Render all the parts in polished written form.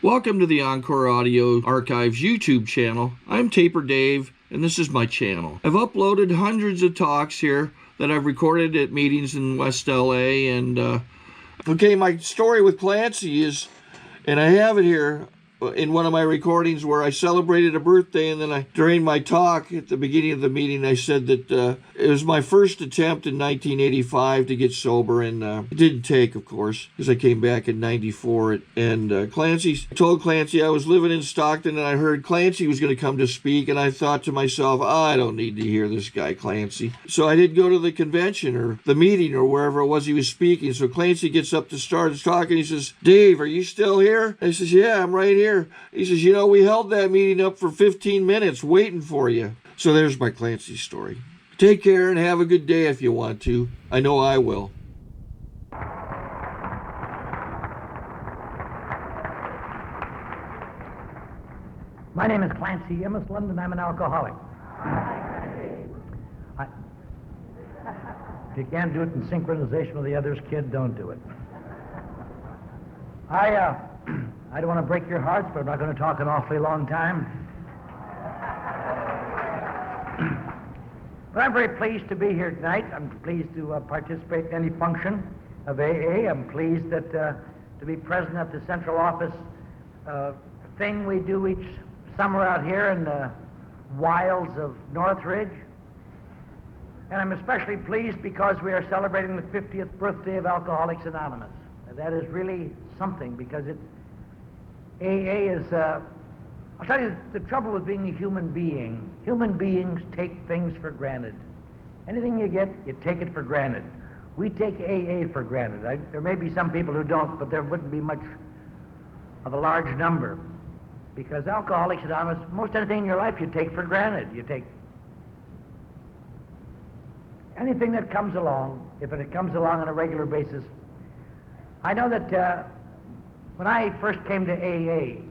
Welcome to the Encore Audio Archives YouTube channel. I'm Taper Dave, and this is my channel. I've uploaded hundreds of talks here that I've recorded at meetings in West LA, and okay, my story with Clancy is, and I have it here in one of my recordings where I celebrated a birthday, and then during my talk at the beginning of the meeting, I said that it was my first attempt in 1985 to get sober, and it didn't take, of course, because I came back in 94. And I told Clancy I was living in Stockton, and I heard Clancy was going to come to speak, and I thought to myself, I don't need to hear this guy, Clancy. So I did go to the convention or the meeting or wherever it was he was speaking. So Clancy gets up to start talking. He says, Dave, are you still here? I says, yeah, I'm right here. He says, you know, we held that meeting up for 15 minutes waiting for you. So there's my Clancy story. Take care and have a good day if you want to. I know I will. My name is Clancy Imislund, and I'm an alcoholic. If you can't do it in synchronization with the others, kid, don't do it. I don't want to break your hearts, but I'm not going to talk an awfully long time. But I'm very pleased to be here tonight. I'm pleased to participate in any function of AA. I'm pleased that to be present at the central office thing we do each summer out here in the wilds of Northridge. And I'm especially pleased because we are celebrating the 50th birthday of Alcoholics Anonymous. That is really something, because AA is, I'll tell you, the trouble with being a human being. Human beings take things for granted. Anything you get, you take it for granted. We take AA for granted. There may be some people who don't, but there wouldn't be much of a large number. Because Alcoholics Anonymous, most anything in your life you take for granted. You take anything that comes along, if it comes along on a regular basis. I know that when I first came to AA,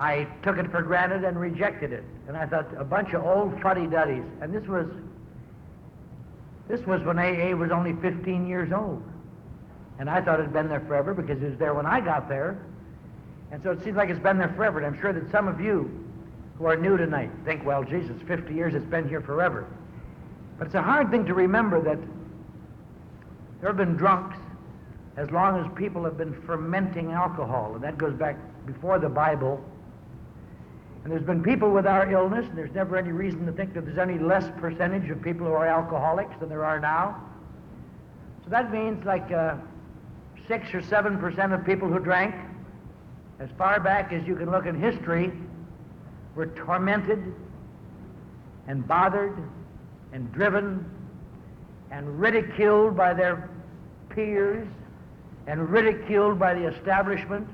I took it for granted and rejected it. And I thought, a bunch of old fuddy-duddies. And this was when AA was only 15 years old. And I thought it had been there forever because it was there when I got there. And so it seems like it's been there forever. And I'm sure that some of you who are new tonight think, well, Jesus, 50 years, it's been here forever. But it's a hard thing to remember that there have been drunks as long as people have been fermenting alcohol, and that goes back before the Bible. And there's been people with our illness, and there's never any reason to think that there's any less percentage of people who are alcoholics than there are now. So that means like 6 or 7% of people who drank, as far back as you can look in history, were tormented and bothered and driven and ridiculed by their peers and ridiculed by the establishment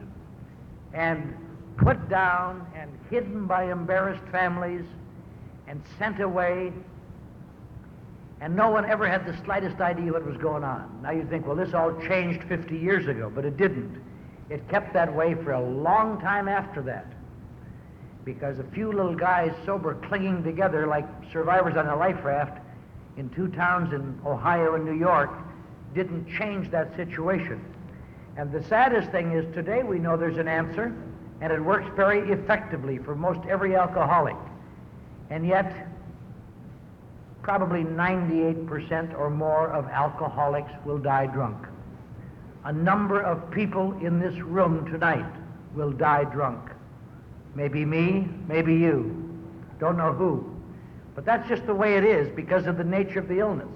and put down and hidden by embarrassed families and sent away, and no one ever had the slightest idea what was going on. Now you think, well, this all changed 50 years ago, but it didn't. It kept that way for a long time after that, because a few little guys sober clinging together like survivors on a life raft in 2 towns in Ohio and New York didn't change that situation. And the saddest thing is today we know there's an answer, and it works very effectively for most every alcoholic. And yet, probably 98% or more of alcoholics will die drunk. A number of people in this room tonight will die drunk. Maybe me, maybe you. Don't know who. But that's just the way it is because of the nature of the illness.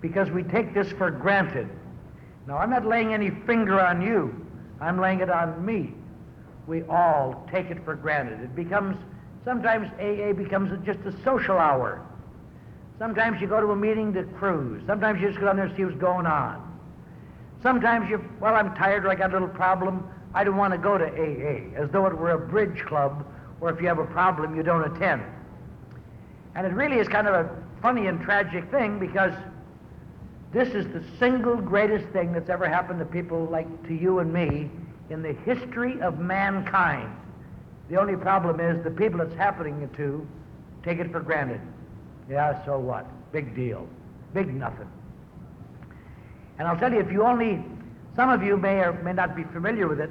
Because we take this for granted. Now, I'm not laying any finger on you. I'm laying it on me. We all take it for granted. It becomes, sometimes AA becomes just a social hour. Sometimes you go to a meeting to cruise. Sometimes you just go down there and see what's going on. Sometimes well, I'm tired or I got a little problem. I don't want to go to AA, as though it were a bridge club where if you have a problem, you don't attend. And it really is kind of a funny and tragic thing, because this is the single greatest thing that's ever happened to people like to you and me in the history of mankind. The only problem is the people it's happening to take it for granted. Yeah, so what? Big deal. Big nothing. And I'll tell you, some of you may or may not be familiar with it,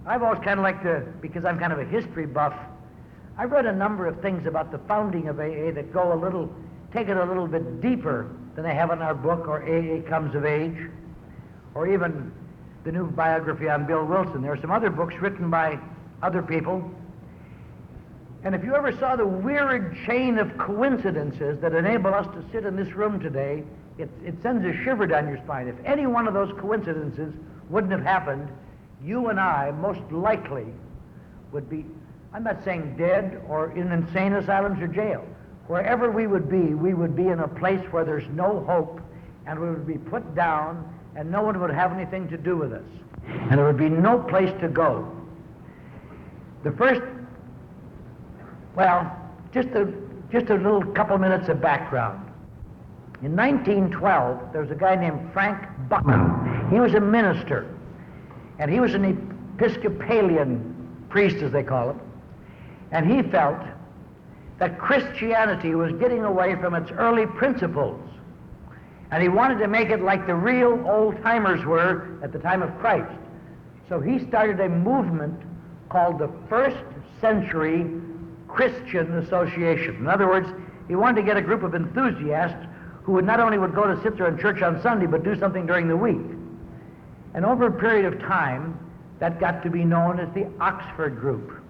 I've always kind of liked to, because I'm kind of a history buff, I've read a number of things about the founding of AA that go take it a little bit deeper than they have in our book, or AA Comes of Age, or even the new biography on Bill Wilson. There are some other books written by other people. And if you ever saw the weird chain of coincidences that enable us to sit in this room today, it sends a shiver down your spine. If any one of those coincidences wouldn't have happened, you and I most likely would be, I'm not saying dead or in insane asylums or jail. Wherever we would be in a place where there's no hope, and we would be put down, and no one would have anything to do with us. And there would be no place to go. The first, well, just a little couple minutes of background. In 1912, there was a guy named Frank Buckman. He was a minister, and he was an Episcopalian priest, as they call it, and he felt that Christianity was getting away from its early principles, and he wanted to make it like the real old-timers were at the time of Christ. So he started a movement called the First Century Christian Association. In other words, he wanted to get a group of enthusiasts who would not only go to sit there in church on Sunday, but do something during the week. And over a period of time, that got to be known as the Oxford Group.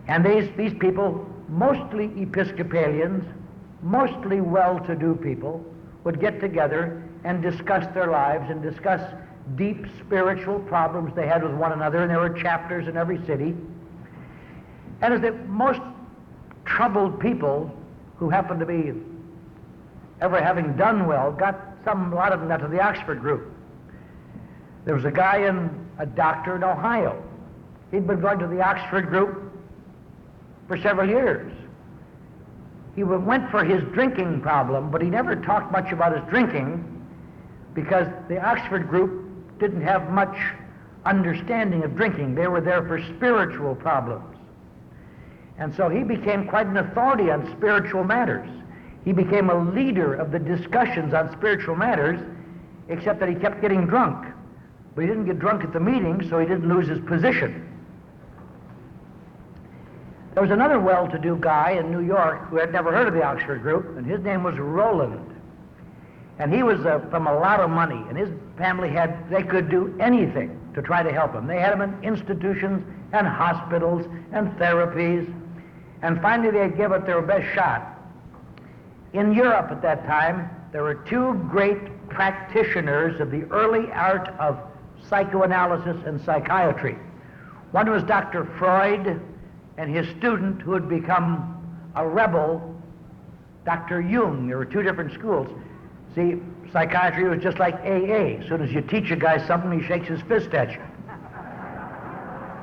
And these people, mostly Episcopalians, mostly well-to-do people, would get together and discuss their lives and discuss deep spiritual problems they had with one another, and there were chapters in every city. And as the most troubled people who happened to be ever having done well, a lot of them got to the Oxford Group. There was a doctor in Ohio. He'd been going to the Oxford Group for several years. He went for his drinking problem, but he never talked much about his drinking because the Oxford Group didn't have much understanding of drinking. They were there for spiritual problems. And so he became quite an authority on spiritual matters. He became a leader of the discussions on spiritual matters, except that he kept getting drunk. But he didn't get drunk at the meeting, so he didn't lose his position. There was another well-to-do guy in New York who had never heard of the Oxford Group, and his name was Roland. And he was from a lot of money, and his family they could do anything to try to help him. They had him in institutions and hospitals and therapies, and finally they'd give it their best shot. In Europe at that time, there were two great practitioners of the early art of psychoanalysis and psychiatry. One was Dr. Freud, and his student, who had become a rebel, Dr. Jung. There were two different schools. See, psychiatry was just like AA. As soon as you teach a guy something, he shakes his fist at you.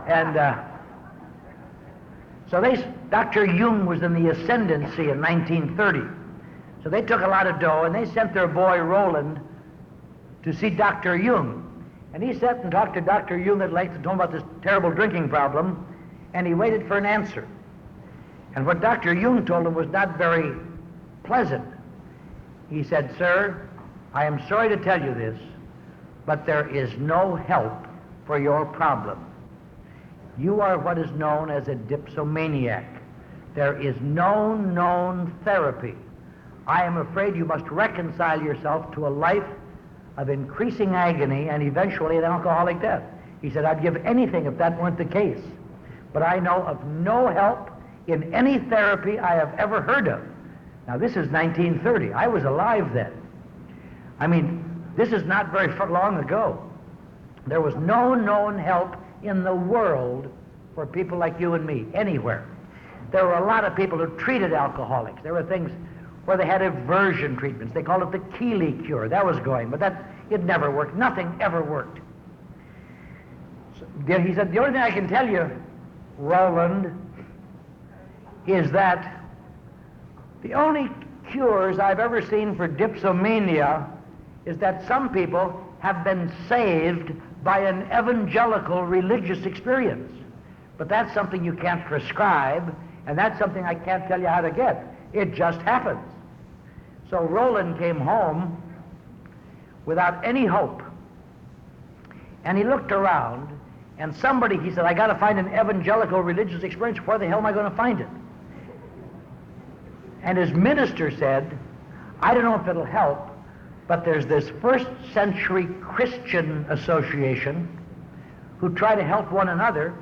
And so Dr. Jung was in the ascendancy in 1930. So they took a lot of dough, and they sent their boy Roland to see Dr. Jung. And he sat and talked to Dr. Jung at length and told him about this terrible drinking problem, and he waited for an answer. And what Dr. Jung told him was not very pleasant. He said, "Sir, I am sorry to tell you this, but there is no help for your problem. You are what is known as a dipsomaniac. There is no known therapy. I am afraid you must reconcile yourself to a life of increasing agony and eventually an alcoholic death." He said, "I'd give anything if that weren't the case. But I know of no help in any therapy I have ever heard of." Now, this is 1930. I was alive then. I mean, this is not very long ago. There was no known help in the world for people like you and me, anywhere. There were a lot of people who treated alcoholics. There were things where they had aversion treatments. They called it the Keeley cure. That was going, but it never worked. Nothing ever worked. So, he said, "The only thing I can tell you, Roland, is that the only cures I've ever seen for dipsomania is that some people have been saved by an evangelical religious experience. But that's something you can't prescribe, and that's something I can't tell you how to get. It just happens." So Roland came home without any hope, and he looked around, And somebody, he said, I got to find an evangelical religious experience. Where the hell am I going to find it? And his minister said, I don't know if it'll help, but there's this first century Christian association who try to help one another,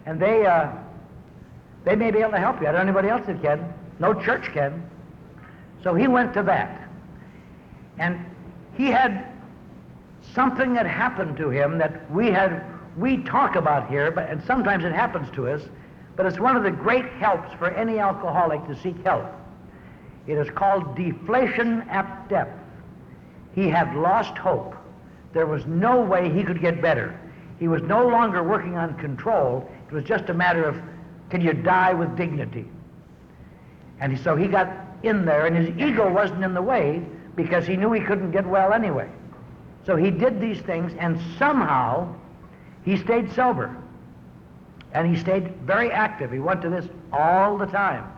and they may be able to help you. I don't know anybody else that can. No church can. So he went to that. And he had something that happened to him that we talk about here, and sometimes it happens to us, but it's one of the great helps for any alcoholic to seek help. It is called deflation at depth. He had lost hope. There was no way he could get better. He was no longer working on control. It was just a matter of, can you die with dignity? And so he got in there, and his ego wasn't in the way because he knew he couldn't get well anyway. So he did these things, and somehow he stayed sober. And he stayed very active. He went to this all the time.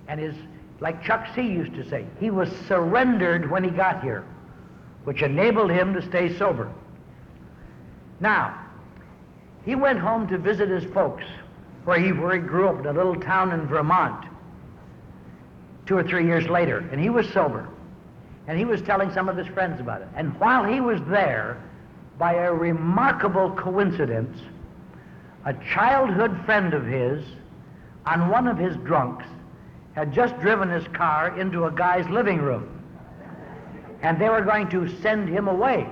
And like Chuck C. used to say, he was surrendered when he got here, which enabled him to stay sober. Now, he went home to visit his folks, where he grew up in a little town in Vermont 2 or 3 years later, and he was sober. And he was telling some of his friends about it. And while he was there, by a remarkable coincidence, a childhood friend of his, on one of his drunks, had just driven his car into a guy's living room. And they were going to send him away.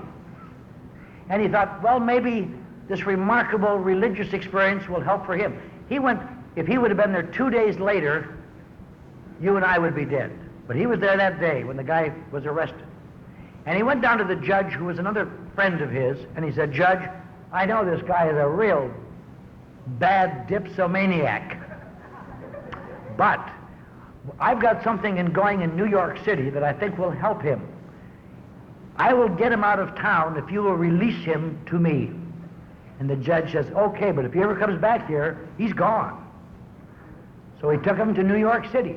And he thought, well, maybe this remarkable religious experience will help for him. He went, if he would have been there 2 days later, you and I would be dead. But he was there that day when the guy was arrested. And he went down to the judge, who was another friend of his, and he said, Judge, I know this guy is a real bad dipsomaniac, but I've got something going in New York City that I think will help him. I will get him out of town if you will release him to me. And the judge says, okay, but if he ever comes back here, he's gone. So he took him to New York City,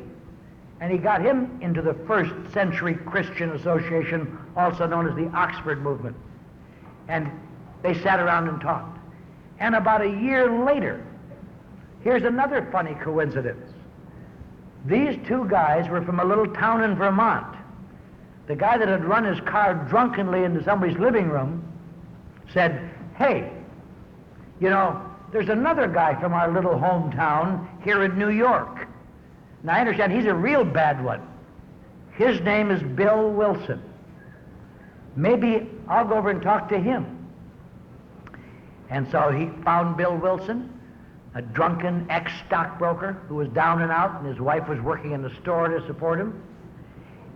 and he got him into the first century Christian association, also known as the Oxford movement. And they sat around and talked. And about a year later, here's another funny coincidence. These two guys were from a little town in Vermont. The guy that had run his car drunkenly into somebody's living room said, hey, you know, there's another guy from our little hometown here in New York. Now, I understand he's a real bad one. His name is Bill Wilson. Maybe I'll go over and talk to him. And so he found Bill Wilson, a drunken ex-stockbroker who was down and out, and his wife was working in the store to support him.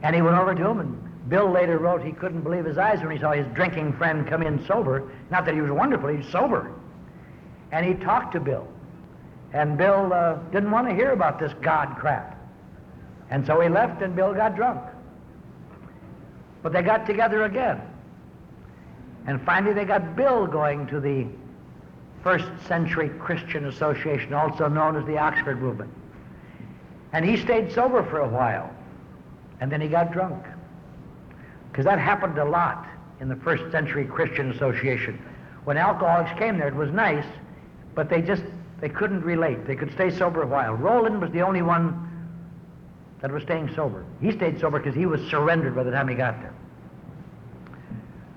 And he went over to him, and Bill later wrote he couldn't believe his eyes when he saw his drinking friend come in sober. Not that he was wonderful, he was sober. And he talked to Bill. And Bill didn't want to hear about this God crap. And so he left, and Bill got drunk. But they got together again. And finally they got Bill going to the First Century Christian Association, also known as the Oxford movement. And he stayed sober for a while, and then he got drunk. Because that happened a lot in the First Century Christian Association. When alcoholics came there, it was nice, but they couldn't relate. They could stay sober a while. Roland was the only one that was staying sober. He stayed sober because he was surrendered by the time he got there.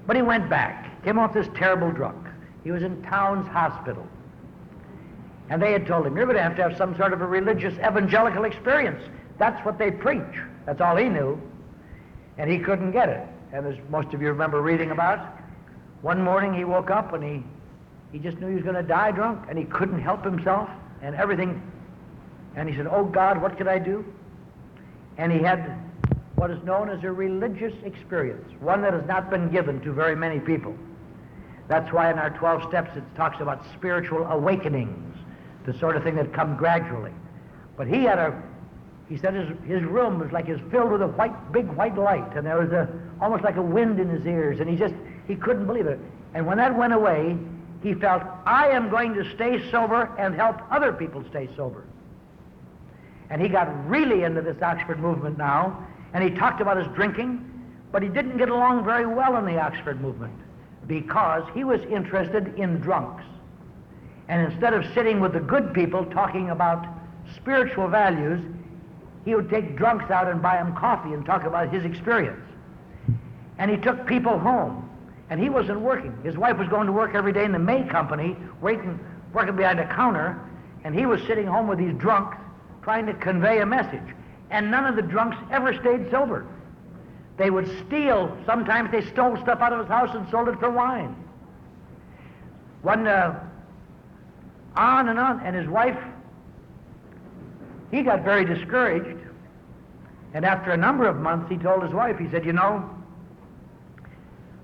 But he went back, came off this terrible drunk. He was in Towns Hospital. And they had told him, you're going to have some sort of a religious evangelical experience. That's what they preach. That's all he knew. And he couldn't get it. And as most of you remember reading about, one morning he woke up and he just knew he was going to die drunk, and he couldn't help himself and everything. And he said, oh God, what could I do? And he had what is known as a religious experience, one that has not been given to very many people. That's why in our 12 steps it talks about spiritual awakenings, the sort of thing that come gradually. But he said his room was filled with a big white light, and there was almost like a wind in his ears, and he couldn't believe it. And when that went away, he felt, I am going to stay sober and help other people stay sober. And he got really into this Oxford movement now, and he talked about his drinking, but he didn't get along very well in the Oxford movement because he was interested in drunks. And instead of sitting with the good people talking about spiritual values, he would take drunks out and buy them coffee and talk about his experience. And he took people home, and he wasn't working. His wife was going to work every day in the May Company, working behind a counter, and he was sitting home with these drunks trying to convey a message. And none of the drunks ever stayed sober. They would steal. Sometimes they stole stuff out of his house and sold it for wine. On and on. And his wife, he got very discouraged. And after a number of months, he told his wife, he said, you know,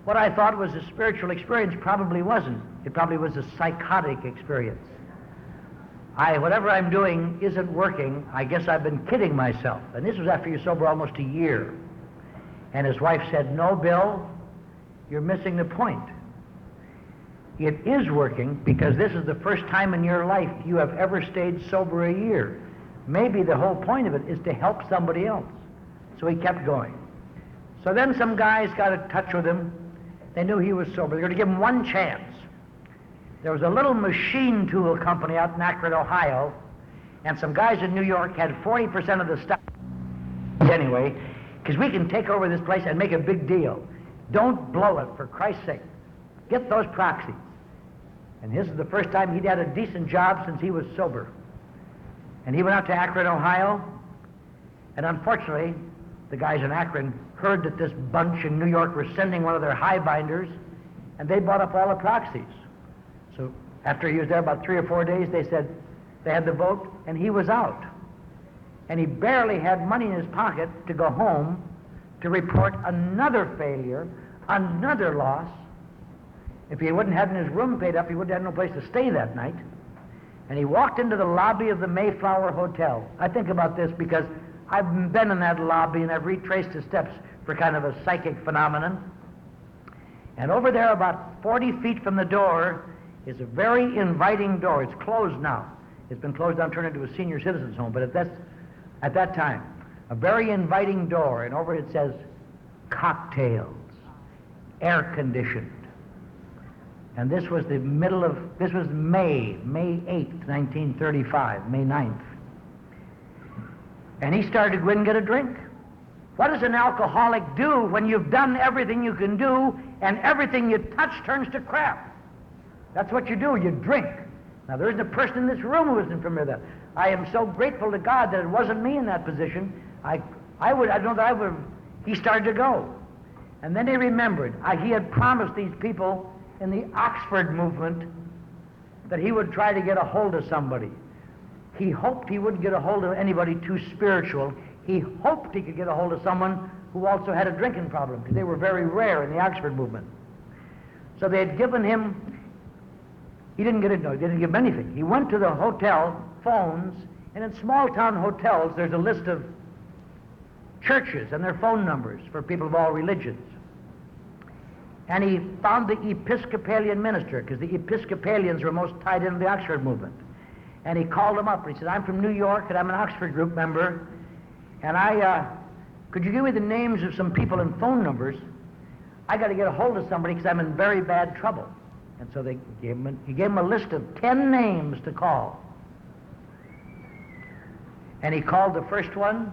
what I thought was a spiritual experience probably wasn't. It probably was a psychotic experience. Whatever I'm doing isn't working. I guess I've been kidding myself. And this was after you're sober almost a year. And his wife said, no, Bill, you're missing the point. It is working because this is the first time in your life you have ever stayed sober a year. Maybe the whole point of it is to help somebody else. So he kept going. So then some guys got in touch with him. They knew he was sober. They were going to give him one chance. There was a little machine tool company out in Akron, Ohio, and some guys in New York had 40% of the stuff. Anyway, because we can take over this place and make a big deal. Don't blow it, for Christ's sake. Get those proxies. And this is the first time he'd had a decent job since he was sober. And he went out to Akron, Ohio, and unfortunately, the guys in Akron heard that this bunch in New York were sending one of their high binders, and they bought up all the proxies. So after he was there about 3 or 4 days, they said they had the vote, and he was out. And he barely had money in his pocket to go home to report another failure, another loss. If he wouldn't have his room paid up, he wouldn't have no place to stay that night. And he walked into the lobby of the Mayflower Hotel. I think about this because I've been in that lobby and I've retraced the steps for kind of a psychic phenomenon. And over there, about 40 feet from the door, is a very inviting door. It's closed now. It's been closed down, turned into a senior citizens home, but at that time, a very inviting door, and over it says, cocktails, air conditioned. And this was May 8th, 1935, May 9th. And he started to go in and get a drink. What does an alcoholic do when you've done everything you can do and everything you touch turns to crap? That's what you do, you drink. Now, there isn't a person in this room who isn't familiar with that. I am so grateful to God that it wasn't me in that position. He started to go. And then he remembered, he had promised these people in the Oxford movement that he would try to get a hold of somebody. He hoped he wouldn't get a hold of anybody too spiritual. He hoped he could get a hold of someone who also had a drinking problem, because they were very rare in the Oxford movement. So they had given him, he didn't get it, no, they didn't give him anything. He went to the hotel phones, and in small town hotels there's a list of churches and their phone numbers for people of all religions. And he found the Episcopalian minister, because the Episcopalians were most tied into the Oxford movement. And he called him up and he said, I'm from New York and I'm an Oxford group member, and could you give me the names of some people and phone numbers? I got to get a hold of somebody because I'm in very bad trouble. And so he gave him a list of 10 names to call. And he called the first one.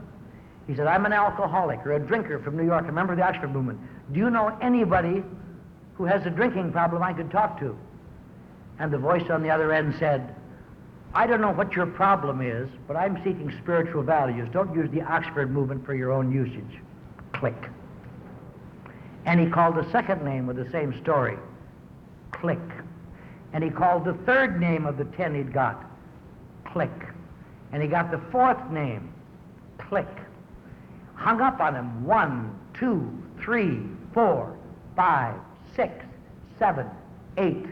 He said, I'm an alcoholic or a drinker from New York, a member of the Oxford movement. Do you know anybody who has a drinking problem I could talk to? And the voice on the other end said, I don't know what your problem is, but I'm seeking spiritual values. Don't use the Oxford movement for your own usage. Click. And he called the second name with the same story. Click. And he called the third name of the 10 he'd got. Click. And he got the fourth name. Click. Hung up on him. 1, 2, 3, 4, 5, 6, 7, 8.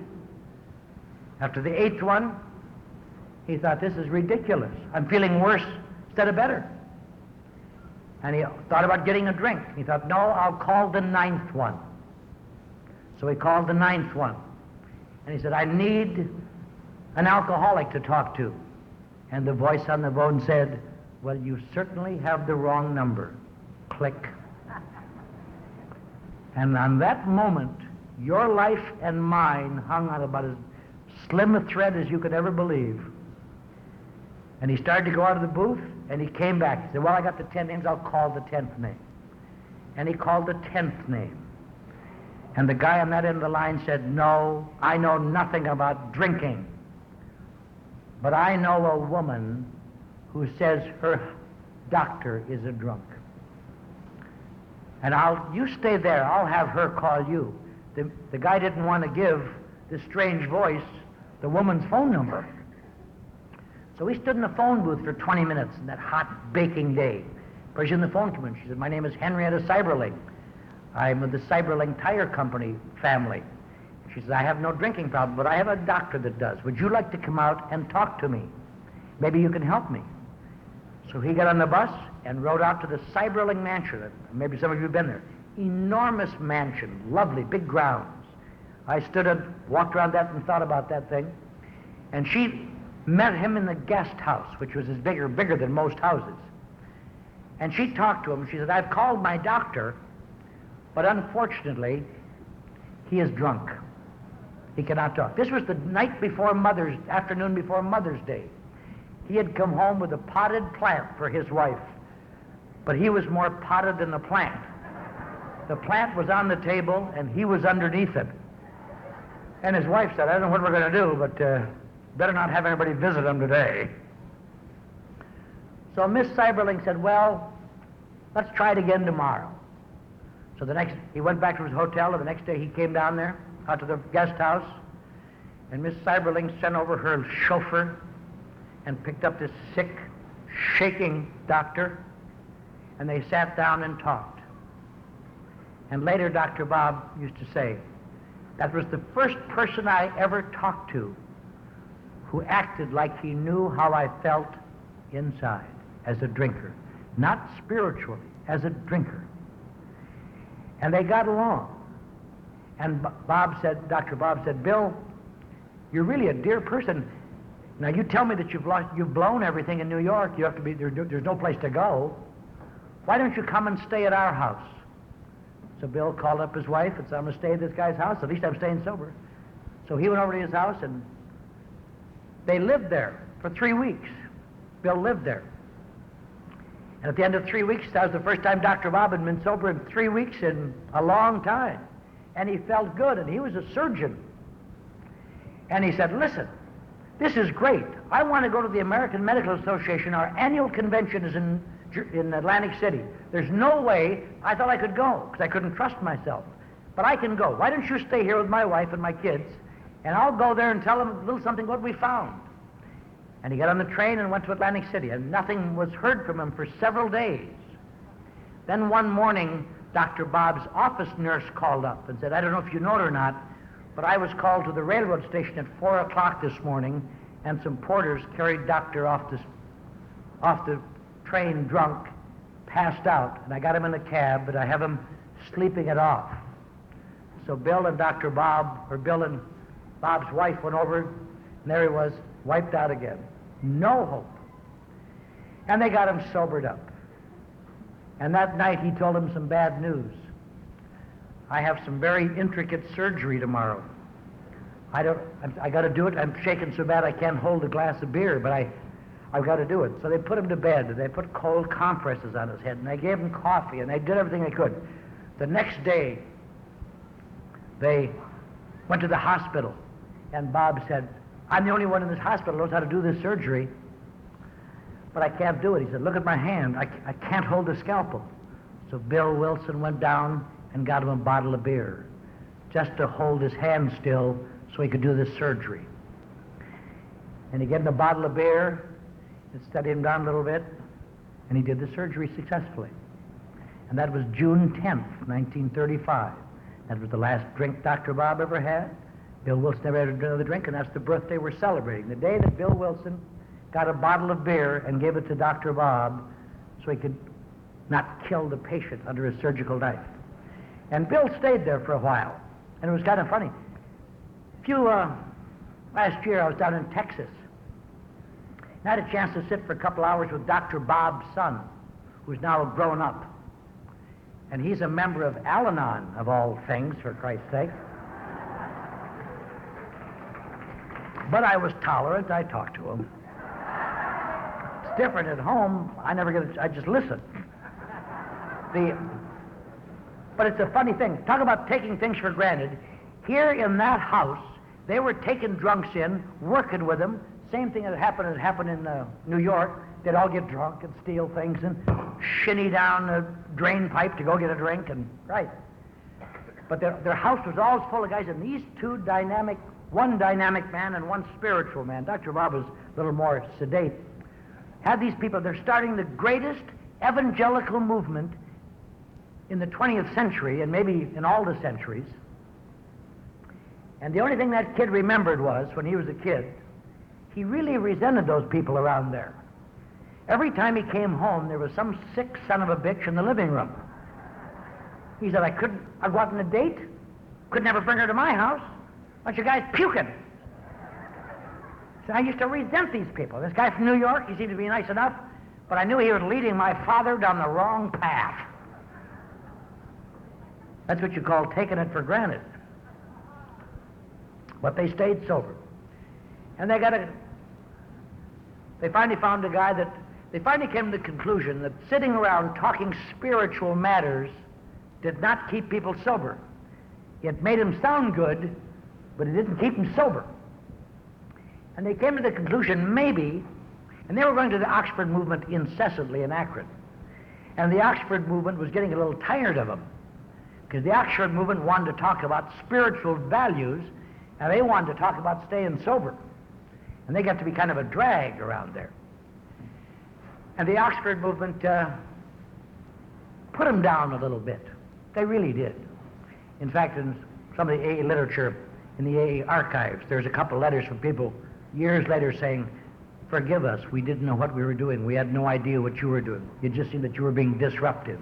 After the 8th one, he thought, this is ridiculous. I'm feeling worse instead of better. And he thought about getting a drink. He thought, no, I'll call the 9th one. So he called the 9th one. And he said, I need an alcoholic to talk to. And the voice on the phone said, well, you certainly have the wrong number. Click. And on that moment, your life and mine hung on about as slim a thread as you could ever believe. And he started to go out of the booth, and he came back. He said, well, I got the 10 names, I'll call the 10th name. And he called the 10th name. And the guy on that end of the line said, no, I know nothing about drinking. But I know a woman who says her doctor is a drunk. And you stay there, I'll have her call you. The guy didn't want to give this strange voice the woman's phone number. So we stood in the phone booth for 20 minutes in that hot baking day. Person on the phone came in. She said, my name is Henrietta Cyberling. I'm of the Cyberling Tire Company family. She says, I have no drinking problem, but I have a doctor that does. Would you like to come out and talk to me? Maybe you can help me. So he got on the bus and rode out to the Cyberling Mansion. Maybe some of you have been there. Enormous mansion, lovely, big grounds. I stood and walked around that and thought about that thing. And she met him in the guest house, which was bigger than most houses. And she talked to him. She said, I've called my doctor, but unfortunately, he is drunk. He cannot talk. This was the afternoon before Mother's Day. He had come home with a potted plant for his wife, but he was more potted than the plant. The plant was on the table, and he was underneath it. And his wife said, I don't know what we're going to do, but better not have anybody visit him today. So Miss Cyberling said, well, let's try it again tomorrow. So he went back to his hotel, and the next day he came down there, out to the guest house, and Miss Cyberling sent over her chauffeur and picked up this sick, shaking doctor, and they sat down and talked. And later Dr. Bob used to say, that was the first person I ever talked to who acted like he knew how I felt inside as a drinker. Not spiritually, as a drinker. And they got along. And Dr. Bob said, Bill, you're really a dear person. Now you tell me that you've blown everything in New York. You have to be, there's no place to go. Why don't you come and stay at our house? So Bill called up his wife and said, I'm going to stay at this guy's house. At least I'm staying sober. So he went over to his house, and they lived there for 3 weeks. Bill lived there. And at the end of 3 weeks, that was the first time Dr. Bob had been sober in 3 weeks in a long time. And he felt good, and he was a surgeon. And he said, listen, this is great. I want to go to the American Medical Association. Our annual convention is in Atlantic City. There's no way I thought I could go, because I couldn't trust myself. But I can go. Why don't you stay here with my wife and my kids, and I'll go there and tell them a little something what we found. And he got on the train and went to Atlantic City, and nothing was heard from him for several days. Then one morning, Dr. Bob's office nurse called up and said, I don't know if you know it or not, but I was called to the railroad station at 4 o'clock this morning, and some porters carried Doctor off the train drunk, passed out, and I got him in a cab, but I have him sleeping it off. So Bill and Bob's wife went over, and there he was, wiped out again. No hope. And they got him sobered up. And that night he told him some bad news. I have some very intricate surgery tomorrow. I got to do it. I'm shaking so bad I can't hold a glass of beer, but I've got to do it. So they put him to bed, and they put cold compresses on his head, and they gave him coffee, and they did everything they could. The next day, they went to the hospital, and Bob said, I'm the only one in this hospital who knows how to do this surgery, but I can't do it. He said, look at my hand. I can't hold the scalpel. So Bill Wilson went down and got him a bottle of beer, just to hold his hand still so he could do this surgery. And he gave him a bottle of beer, and steadied him down a little bit, and he did the surgery successfully. And that was June 10th, 1935. That was the last drink Dr. Bob ever had. Bill Wilson never had another drink, and that's the birthday we're celebrating. The day that Bill Wilson got a bottle of beer and gave it to Dr. Bob so he could not kill the patient under his surgical knife. And Bill stayed there for a while, and it was kind of funny. Last year I was down in Texas, and I had a chance to sit for a couple hours with Dr. Bob's son, who's now grown up. And he's a member of Al-Anon, of all things, for Christ's sake. But I was tolerant. I talked to them. It's different at home. I just listen. But it's a funny thing. Talk about taking things for granted. Here in that house, they were taking drunks in, working with them. Same thing that happened in New York. They'd all get drunk and steal things and shinny down a drain pipe to go get a drink and right. But their house was always full of guys, and these two dynamic, one dynamic man and one spiritual man. Dr. Bob was a little more sedate. Had these people, they're starting the greatest evangelical movement in the 20th century, and maybe in all the centuries. And the only thing that kid remembered was, when he was a kid, he really resented those people around there. Every time he came home, there was some sick son of a bitch in the living room. He said, I'd go out on a date, could never bring her to my house. Bunch of guys puking. So I used to resent these people. This guy from New York, he seemed to be nice enough, but I knew he was leading my father down the wrong path. That's what you call taking it for granted. But they stayed sober. And they finally found a guy they finally came to the conclusion that sitting around talking spiritual matters did not keep people sober. It made them sound good, but it didn't keep them sober. And they came to the conclusion, maybe, and they were going to the Oxford movement incessantly in Akron. And the Oxford movement was getting a little tired of them, because the Oxford movement wanted to talk about spiritual values, and they wanted to talk about staying sober. And they got to be kind of a drag around there. And the Oxford movement put them down a little bit. They really did. In fact, in some of the AA literature, in the AA archives, there's a couple of letters from people years later saying, forgive us, we didn't know what we were doing. We had no idea what you were doing. It just seemed that you were being disruptive.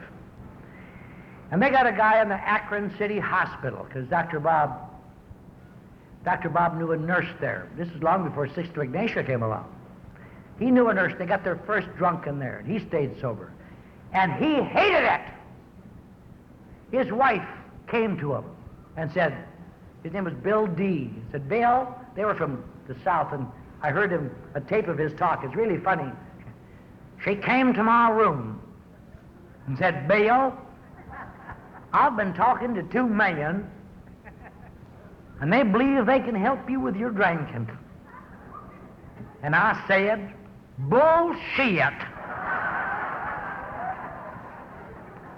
And they got a guy in the Akron City Hospital, because Dr. Bob knew a nurse there. This is long before Sister Ignatia came along. He knew a nurse. They got their first drunk in there, and he stayed sober. And he hated it. His wife came to him and said, his name was Bill D. He said, Bill, they were from the South, and I heard a tape of his talk. It's really funny. She came to my room and said, Bill, I've been talking to 2 million, and they believe they can help you with your drinking. And I said, bullshit.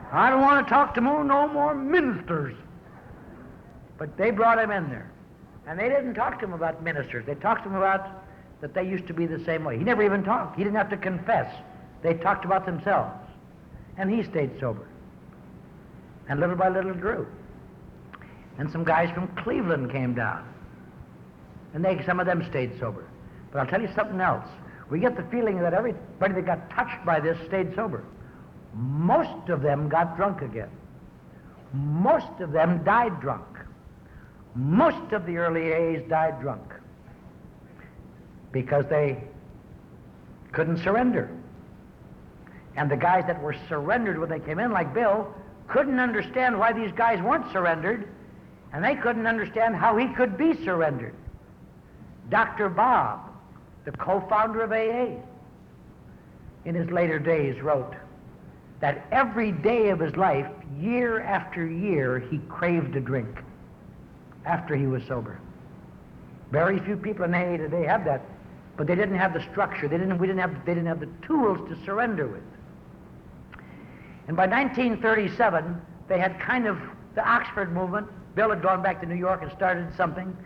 I don't want to talk to no more ministers. But they brought him in there. And they didn't talk to him about ministers. They talked to him about that they used to be the same way. He never even talked. He didn't have to confess. They talked about themselves. And he stayed sober. And little by little grew. And some guys from Cleveland came down. And some of them stayed sober. But I'll tell you something else. We get the feeling that everybody that got touched by this stayed sober. Most of them got drunk again. Most of them died drunk. Most of the early A's died drunk because they couldn't surrender. And the guys that were surrendered when they came in, like Bill, couldn't understand why these guys weren't surrendered, and they couldn't understand how he could be surrendered. Dr. Bob, the co-founder of AA, in his later days wrote that every day of his life, year after year, he craved a drink after he was sober. Very few people in AA today have that, but they didn't have the structure. They didn't have the tools to surrender with. And by 1937, they had kind of the Oxford movement. Bill had gone back to New York and started something,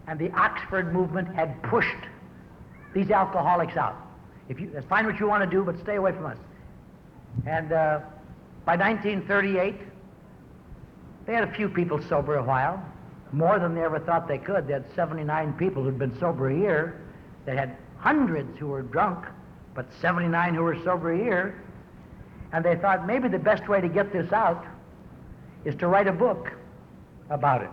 and the Oxford movement had pushed these alcoholics out. That's fine what you want to do, but stay away from us. And by 1938, they had a few people sober a while, more than they ever thought they could. They had 79 people who'd been sober a year. They had hundreds who were drunk, but 79 who were sober a year. And they thought maybe the best way to get this out is to write a book about it.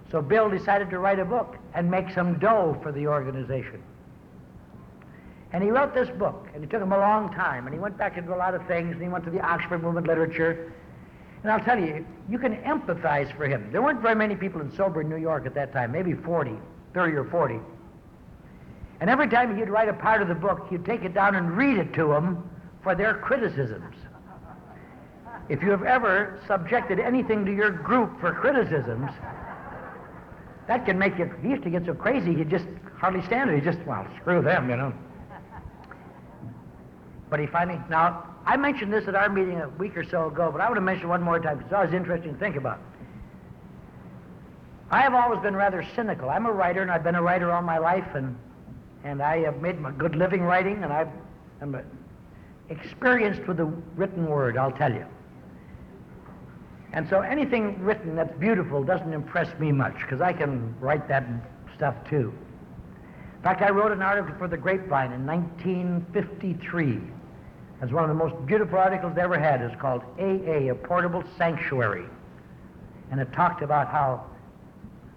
So Bill decided to write a book and make some dough for the organization. And he wrote this book, and it took him a long time, and he went back into a lot of things, and he went to the Oxford movement literature. And I'll tell you, you can empathize for him. There weren't very many people sober in New York at that time, maybe 30 or 40. And every time he'd write a part of the book, he'd take it down and read it to them for their criticisms. If you have ever subjected anything to your group for criticisms, that can make you, he used to get so crazy, he'd just hardly stand it. He'd just, well, screw them, you know. But he finally, now, I mentioned this at our meeting a week or so ago, but I want to mention it one more time because it's always interesting to think about. I have always been rather cynical. I'm a writer, and I've been a writer all my life, and I have made a good living writing, and I'm experienced with the written word, I'll tell you. And so anything written that's beautiful doesn't impress me much, because I can write that stuff too. In fact, I wrote an article for the Grapevine in 1953. It's one of the most beautiful articles they ever had. It's called AA, A Portable Sanctuary. And it talked about how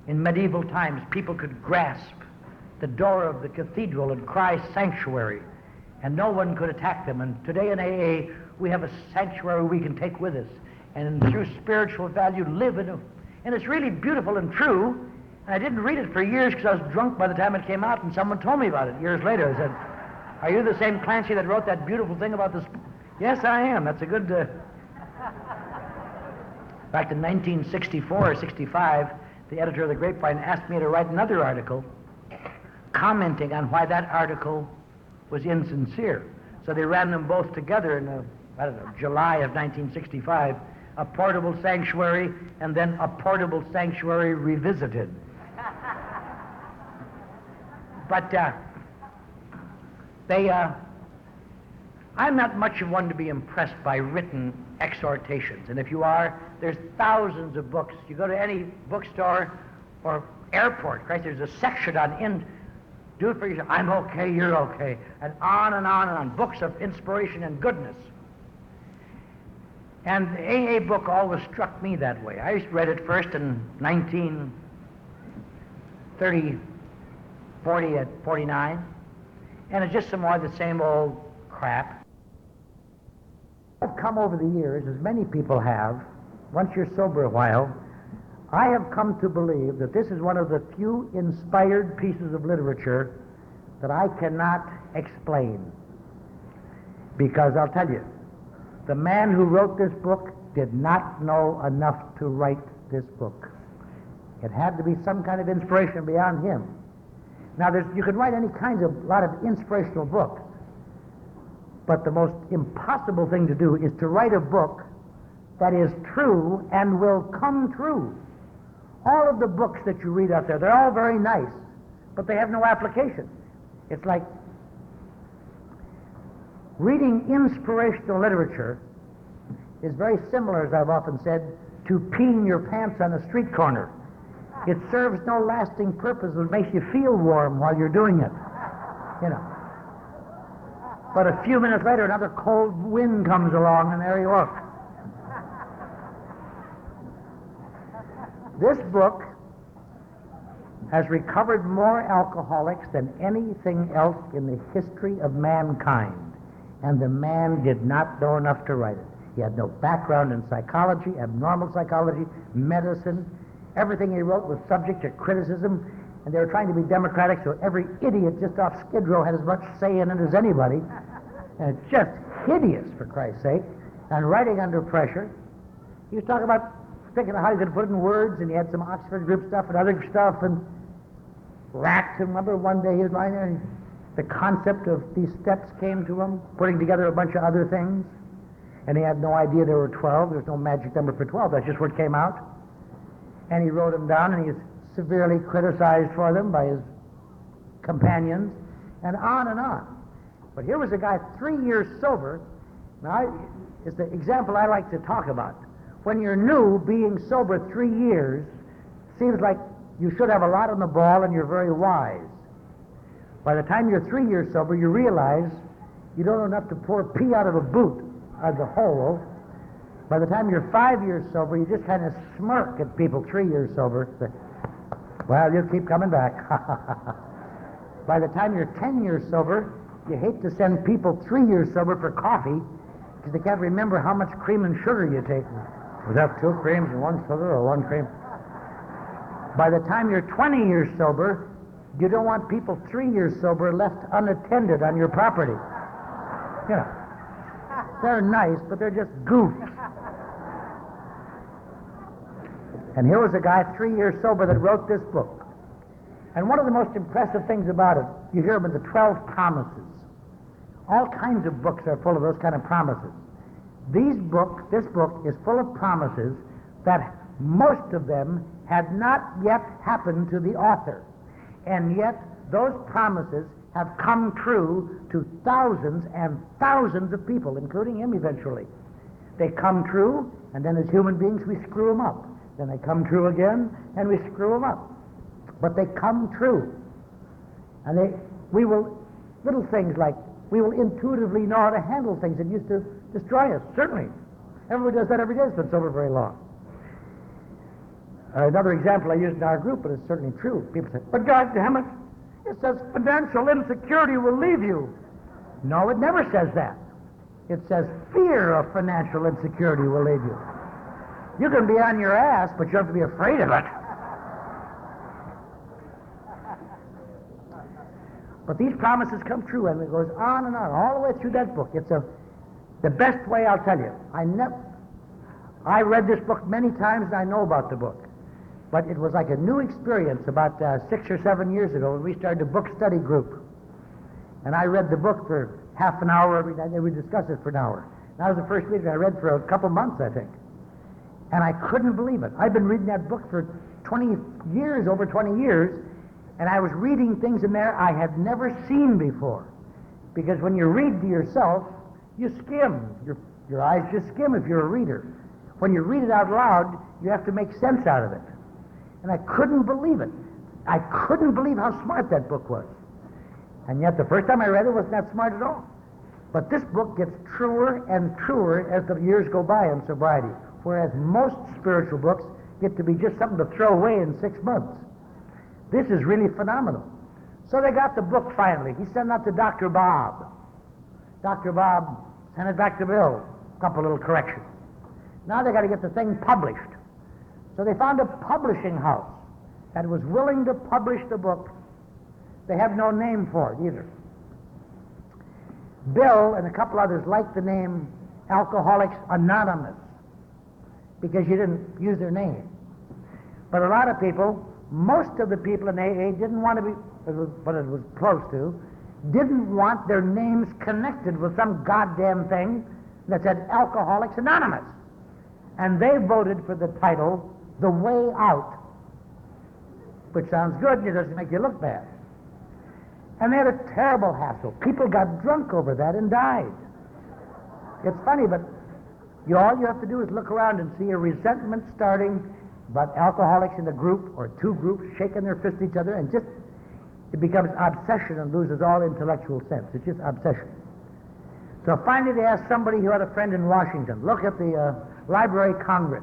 in medieval times people could grasp the door of the cathedral and cry sanctuary, and no one could attack them. And today in AA, we have a sanctuary we can take with us, and through spiritual value live in it. And it's really beautiful and true. And I didn't read it for years because I was drunk by the time it came out, and someone told me about it years later. They said, "Are you the same Clancy that wrote that beautiful thing about this?" Yes, I am. That's a good... In fact, in 1964 or 65, the editor of the Grapevine asked me to write another article commenting on why that article was insincere. So they ran them both together in, July of 1965, A Portable Sanctuary, and then A Portable Sanctuary Revisited. But I'm not much of one to be impressed by written exhortations. And if you are, there's thousands of books. You go to any bookstore or airport, Christ, there's a section on do it for yourself. I'm okay, you're okay. And on and on and on. Books of inspiration and goodness. And the AA book always struck me that way. I read it first in 1930, 40 at 49. And it's just some more of the same old crap. I've come over the years, as many people have, once you're sober a while, I have come to believe that this is one of the few inspired pieces of literature that I cannot explain. Because I'll tell you, the man who wrote this book did not know enough to write this book. It had to be some kind of inspiration beyond him. Now, you can write any kinds of lot of inspirational books, but the most impossible thing to do is to write a book that is true and will come true. All of the books that you read out there, they're all very nice, but they have no application. It's like reading inspirational literature is very similar, as I've often said, to peeing your pants on a street corner. It serves no lasting purpose. It makes you feel warm while you're doing it, you know. But a few minutes later, another cold wind comes along, and there you are. This book has recovered more alcoholics than anything else in the history of mankind. And the man did not know enough to write it. He had no background in psychology, abnormal psychology, medicine. Everything he wrote was subject to criticism, and they were trying to be democratic, so every idiot just off Skid Row had as much say in it as anybody. And it's just hideous, for Christ's sake. And writing under pressure. He was talking about thinking of how he could put it in words, and he had some Oxford group stuff and other stuff, and racks. And remember one day he was lying there, and the concept of these steps came to him, putting together a bunch of other things, and he had no idea there were 12. There's no magic number for 12. That's just what came out. And he wrote them down, and he was severely criticized for them by his companions, and on and on. But here was a guy 3 years sober. Now, it's the example I like to talk about. When you're new, being sober 3 years seems like you should have a lot on the ball and you're very wise. By the time you're 3 years sober, you realize you don't know enough to pour pee out of a boot as a whole. By the time you're 5 years sober, you just kind of smirk at people 3 years sober. Say, well, you'll keep coming back. By the time you're 10 years sober, you hate to send people 3 years sober for coffee because they can't remember how much cream and sugar you take. Was that 2 creams and 1 sugar or 1 cream? By the time you're 20 years sober, You don't want people 3 years sober left unattended on your property. You know, they're nice, but they're just goofs. And here was a guy 3 years sober that wrote this book. And one of the most impressive things about it, you hear about the 12 promises. All kinds of books are full of those kind of promises. This book is full of promises that most of them had not yet happened to the author. And yet those promises have come true to thousands and thousands of people, including him eventually. They come true, and then as human beings we screw them up. Then they come true again, and we screw them up. But they come true. And little things like, we will intuitively know how to handle things that used to destroy us. Certainly. Everybody does that every day. It's been sober very long. Another example I used in our group, but it's certainly true. People say, but God damn it, it says financial insecurity will leave you. No, it never says that. It says fear of financial insecurity will leave you. You can be on your ass, but you have to be afraid of it. But these promises come true, and it goes on and on, all the way through that book. It's the best way, I'll tell you. I read this book many times, and I know about the book. But it was like a new experience about 6 or 7 years ago when we started a book study group. And I read the book for half an hour every night, and we discussed it for an hour. And that was the first reading I read for a couple months, I think. And I couldn't believe it. I've been reading that book for 20 years, over 20 years, and I was reading things in there I had never seen before. Because when you read to yourself, you skim. Your eyes just skim if you're a reader. When you read it out loud, you have to make sense out of it. And I couldn't believe it. I couldn't believe how smart that book was. And yet the first time I read it, wasn't that smart at all. But this book gets truer and truer as the years go by in sobriety, whereas most spiritual books get to be just something to throw away in 6 months. This is really phenomenal. So they got the book finally. He sent it out to Dr. Bob. Dr. Bob sent it back to Bill. A couple little corrections. Now they got to get the thing published. So they found a publishing house that was willing to publish the book. They have no name for it either. Bill and a couple others liked the name Alcoholics Anonymous because you didn't use their name. But a lot of people, most of the people in AA didn't want to be, but it was close to, didn't want their names connected with some goddamn thing that said Alcoholics Anonymous. And they voted for the title, The Way Out, which sounds good and it doesn't make you look bad. And they had a terrible hassle. People got drunk over that and died. It's funny, but all you have to do is look around and see a resentment starting about alcoholics in a group or two groups shaking their fists at each other, and just it becomes obsession and loses all intellectual sense. It's just obsession. So finally they asked somebody who had a friend in Washington, look at the Library of Congress.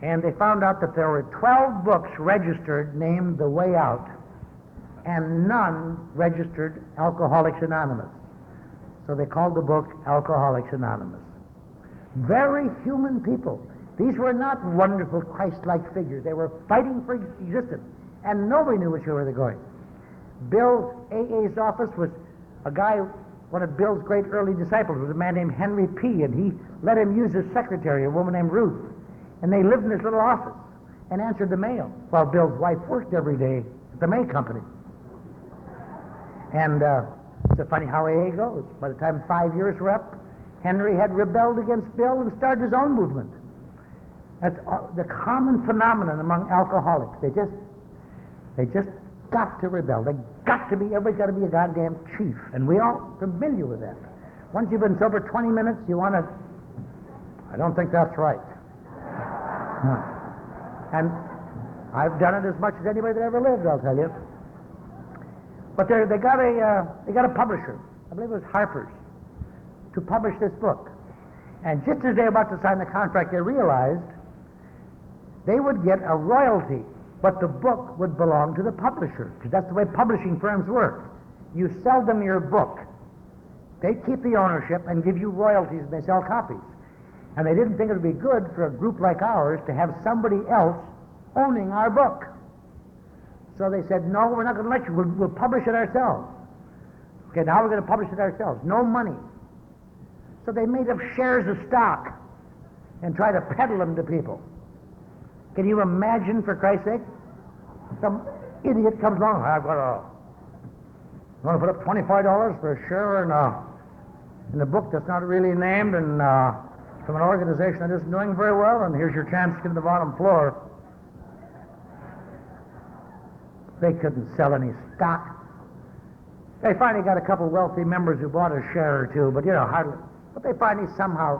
And they found out that there were 12 books registered named The Way Out, and none registered Alcoholics Anonymous. So they called the book Alcoholics Anonymous. Very human people. These were not wonderful Christ-like figures. They were fighting for existence, and nobody knew which way they were going. Bill's AA's office was a guy, one of Bill's great early disciples was a man named Henry P., and he let him use his secretary, a woman named Ruth. And they lived in this little office and answered the mail while Bill's wife worked every day at the May Company. And it's funny how AA goes. By the time 5 years were up, Henry had rebelled against Bill and started his own movement. That's the common phenomenon among alcoholics. They just got to rebel. Everybody's got to be a goddamn chief. And we all familiar with that. Once you've been sober 20 minutes, you want to, I don't think that's right. No. And I've done it as much as anybody that ever lived, I'll tell you. But they got a publisher, I believe it was Harper's, to publish this book. And just as they were about to sign the contract, they realized they would get a royalty, but the book would belong to the publisher, because that's the way publishing firms work. You sell them your book. They keep the ownership and give you royalties when they sell copies. And they didn't think it would be good for a group like ours to have somebody else owning our book. So they said, no, we're not going to let you. We'll publish it ourselves. Okay, now we're going to publish it ourselves. No money. So they made up shares of stock and try to peddle them to people. Can you imagine, for Christ's sake? Some idiot comes along, I want to put up $25 for a share in a book that's not really named and from an organization that isn't doing very well, and here's your chance to get to the bottom floor. They couldn't sell any stock. They finally got a couple wealthy members who bought a share or two, but hardly. But they finally somehow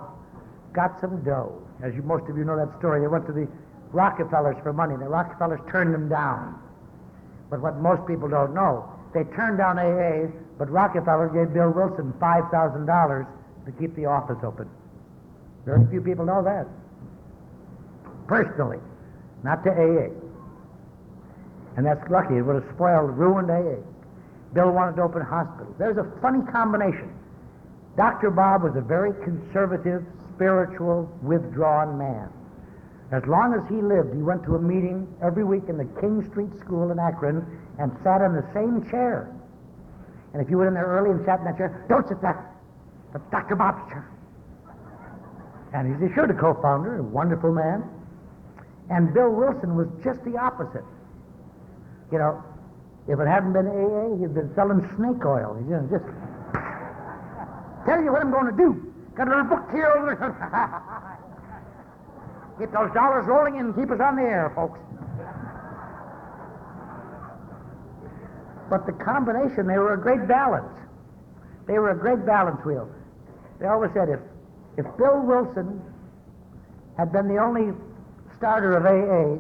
got some dough. As most of you know that story, they went to the Rockefellers for money. The Rockefellers turned them down. But what most people don't know, they turned down AA, but Rockefeller gave Bill Wilson $5,000 to keep the office open. Very few people know that. Personally, not to AA. And that's lucky. It would have ruined AA. Bill wanted to open hospitals. There's a funny combination. Dr. Bob was a very conservative, spiritual, withdrawn man. As long as he lived, he went to a meeting every week in the King Street School in Akron and sat in the same chair. And if you went in there early and sat in that chair, don't sit there. That's Dr. Bob's chair. And he's sure the co-founder, a wonderful man. And Bill Wilson was just the opposite. If it hadn't been AA, he'd been selling snake oil. He's just tell you what I'm going to do. Got a little book here over there. Keep those dollars rolling in and keep us on the air, folks. But the combination, they were a great balance. They were a great balance wheel. They always said if Bill Wilson had been the only starter of AA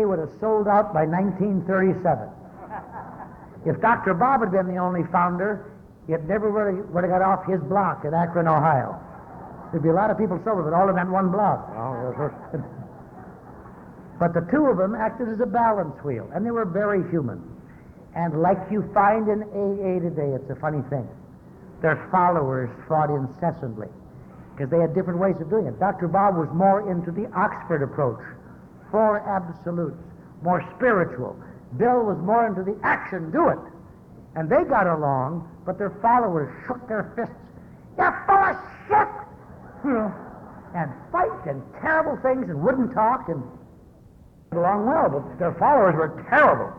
would have sold out by 1937. If Dr. Bob had been the only founder, it never would have got off his block in Akron, Ohio. There'd be a lot of people sober, but all in that one block. But the two of them acted as a balance wheel, and they were very human. And like you find in AA today, it's a funny thing. Their followers fought incessantly because they had different ways of doing it. Dr. Bob was more into the Oxford approach, 4 absolutes, more spiritual. Bill was more into the action, do it. And they got along, but their followers shook their fists. You're full of shit! And fight and terrible things and wouldn't talk and got along well, but their followers were terrible.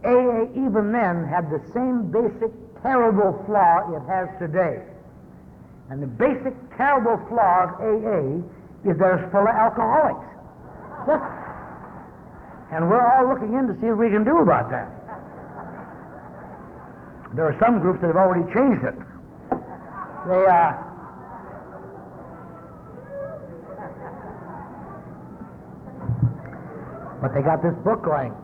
AA even then had the same basic terrible flaw it has today. And the basic terrible flaw of AA is that it's full of alcoholics. And we're all looking in to see what we can do about that. There are some groups that have already changed it. But they got this book going.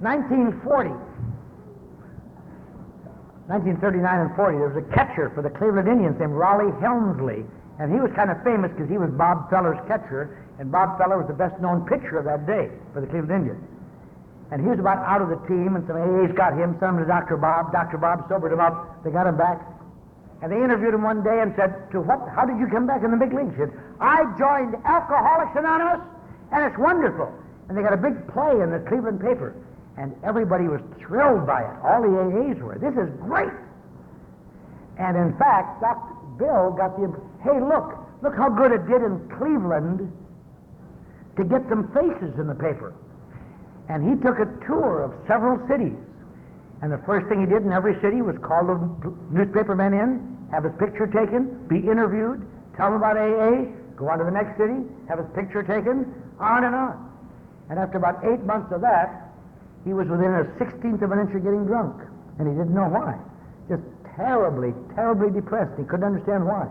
1939 and 40, there was a catcher for the Cleveland Indians named Raleigh Helmsley, and he was kind of famous because he was Bob Feller's catcher, and Bob Feller was the best-known pitcher of that day for the Cleveland Indians. And he was about out of the team, and some AA's got him, sent him to Dr. Bob. Dr. Bob sobered him up. They got him back. And they interviewed him one day and said, how did you come back in the big leagues? He said, I joined Alcoholics Anonymous, and it's wonderful. And they got a big play in the Cleveland paper. And everybody was thrilled by it. All the AAs were. This is great. And in fact, Dr. Bill got hey, look how good it did in Cleveland to get some faces in the paper. And he took a tour of several cities. And the first thing he did in every city was call the newspapermen in, have his picture taken, be interviewed, tell them about AA, go on to the next city, have his picture taken, on and on. And after about 8 months of that, he was within a 16th of an inch of getting drunk. And he didn't know why. Just terribly, terribly depressed. He couldn't understand why.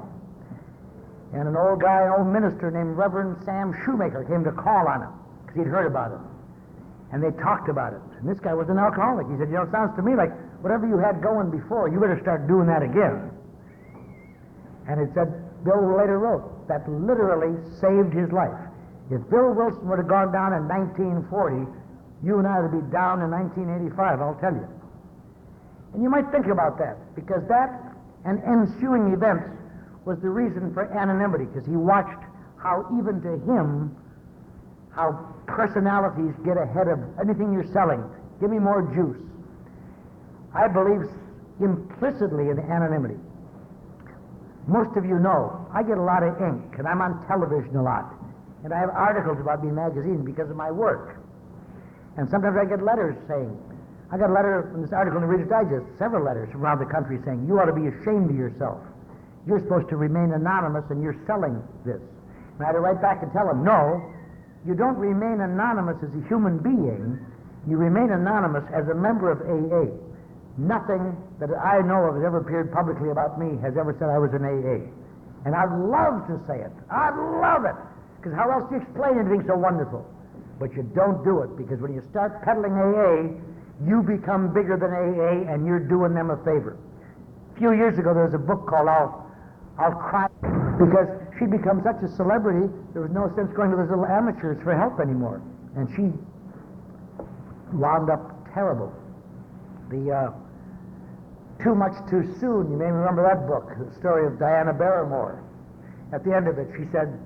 And an old minister named Reverend Sam Shoemaker came to call on him because he'd heard about it. And they talked about it. And this guy was an alcoholic. He said, it sounds to me like whatever you had going before, you better start doing that again. And it said, Bill later wrote, that literally saved his life. If Bill Wilson would have gone down in 1940, you and I would be down in 1985, I'll tell you. And you might think about that, because that and ensuing events was the reason for anonymity, because he watched how even to him, how personalities get ahead of anything you're selling. Give me more juice. I believe implicitly in anonymity. Most of you know I get a lot of ink, and I'm on television a lot, and I have articles about me in magazines because of my work. And sometimes I get letters saying, I got a letter in this article in the Reader's Digest, several letters from around the country saying, you ought to be ashamed of yourself. You're supposed to remain anonymous and you're selling this. And I had to write back and tell them, no, you don't remain anonymous as a human being. You remain anonymous as a member of AA. Nothing that I know of has ever appeared publicly about me has ever said I was an AA. And I'd love to say it. I'd love it. Because how else do you explain anything so wonderful? But you don't do it, because when you start peddling AA, you become bigger than AA and you're doing them a favor. A few years ago there was a book called I'll Cry, because she'd become such a celebrity there was no sense going to those little amateurs for help anymore. And she wound up terrible. The Too Much Too Soon, you may remember that book, the story of Diana Barrymore. At the end of it she said,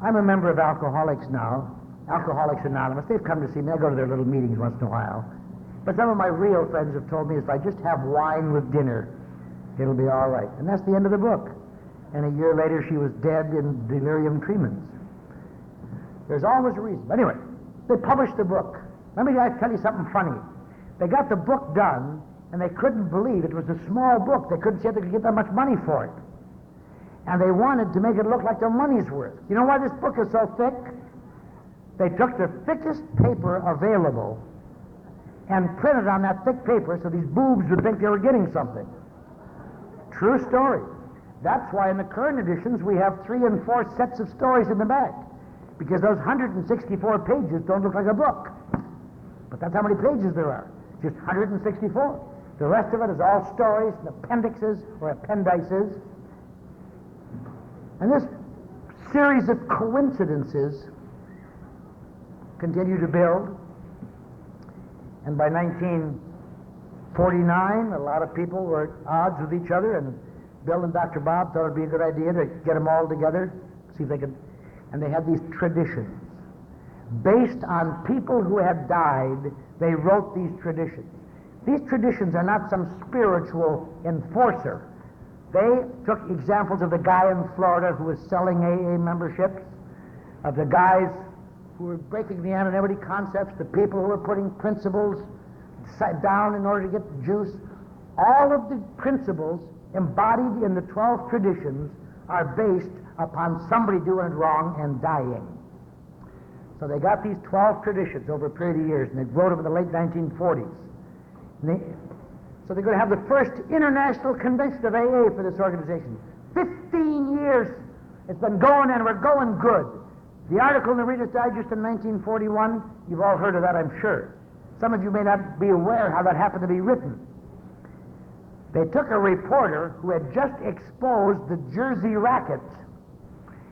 I'm a member of Alcoholics now, Alcoholics Anonymous. They've come to see me. I go to their little meetings once in a while. But some of my real friends have told me if I just have wine with dinner, it'll be all right. And that's the end of the book. And a year later, she was dead in delirium tremens. There's always a reason. But anyway, they published the book. Let me tell you something funny. They got the book done, and they couldn't believe it was a small book. They couldn't see if they could get that much money for it. And they wanted to make it look like their money's worth. You know why this book is so thick? They took the thickest paper available and printed on that thick paper so these boobs would think they were getting something. True story. That's why in the current editions we have 3 and 4 sets of stories in the back, because those 164 pages don't look like a book. But that's how many pages there are, just 164. The rest of it is all stories and appendixes or appendices. And this series of coincidences continue to build. And by 1949, a lot of people were at odds with each other, and Bill and Dr. Bob thought it'd be a good idea to get them all together, see if they could. And they had these traditions. Based on people who had died, they wrote these traditions. These traditions are not some spiritual enforcer. They took examples of the guy in Florida who was selling AA memberships, of the guys who were breaking the anonymity concepts, the people who were putting principles down in order to get the juice. All of the principles embodied in the 12 traditions are based upon somebody doing it wrong and dying. So they got these 12 traditions over a period of years, and they wrote them in the late 1940s. So they're going to have the first international convention of AA for this organization. 15 years it's been going, and we're going good. The article in the Reader's Digest in 1941, you've all heard of that, I'm sure. Some of you may not be aware how that happened to be written. They took a reporter who had just exposed the Jersey racket,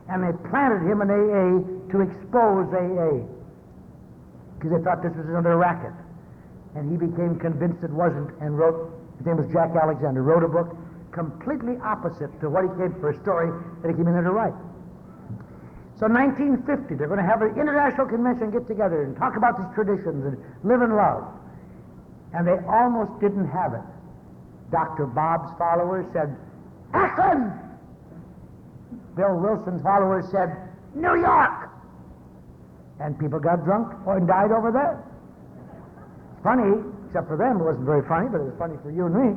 and they planted him in AA to expose AA, because they thought this was another racket. And he became convinced it wasn't, and wrote, his name was Jack Alexander, wrote a book completely opposite to what he came for, a story that he came in there to write. So 1950, they're going to have an international convention, get together and talk about these traditions and live in love. And they almost didn't have it. Dr. Bob's followers said, Akron! Bill Wilson's followers said, New York! And people got drunk and died over there. Funny, except for them, it wasn't very funny, but it was funny for you and me.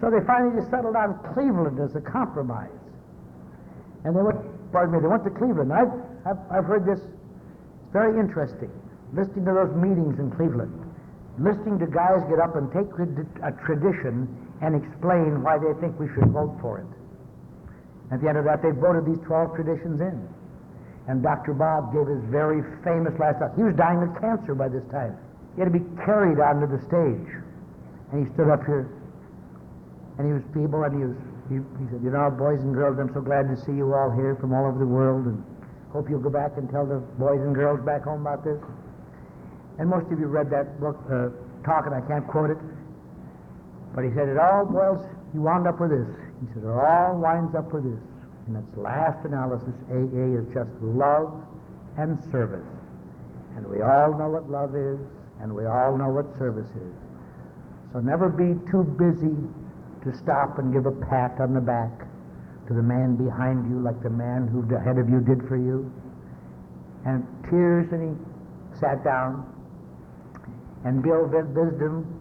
So they finally just settled on Cleveland as a compromise. And they went to Cleveland. I've heard this. It's very interesting, listening to those meetings in Cleveland, listening to guys get up and take a tradition and explain why they think we should vote for it. At the end of that, they voted these 12 traditions in. And Dr. Bob gave his very famous last talk. He was dying of cancer by this time. He had to be carried onto the stage. And he stood up here, and he was feeble, and he said, you know, boys and girls, I'm so glad to see you all here from all over the world, and hope you'll go back and tell the boys and girls back home about this. And most of you read that book, talk, and I can't quote it. But he said, it all boils, he wound up with this. He said, it all winds up with this. In its last analysis, AA is just love and service. And we all know what love is, and we all know what service is. So never be too busy to stop and give a pat on the back to the man behind you like the man who ahead of you did for you. And tears, and he sat down, and Bill visited him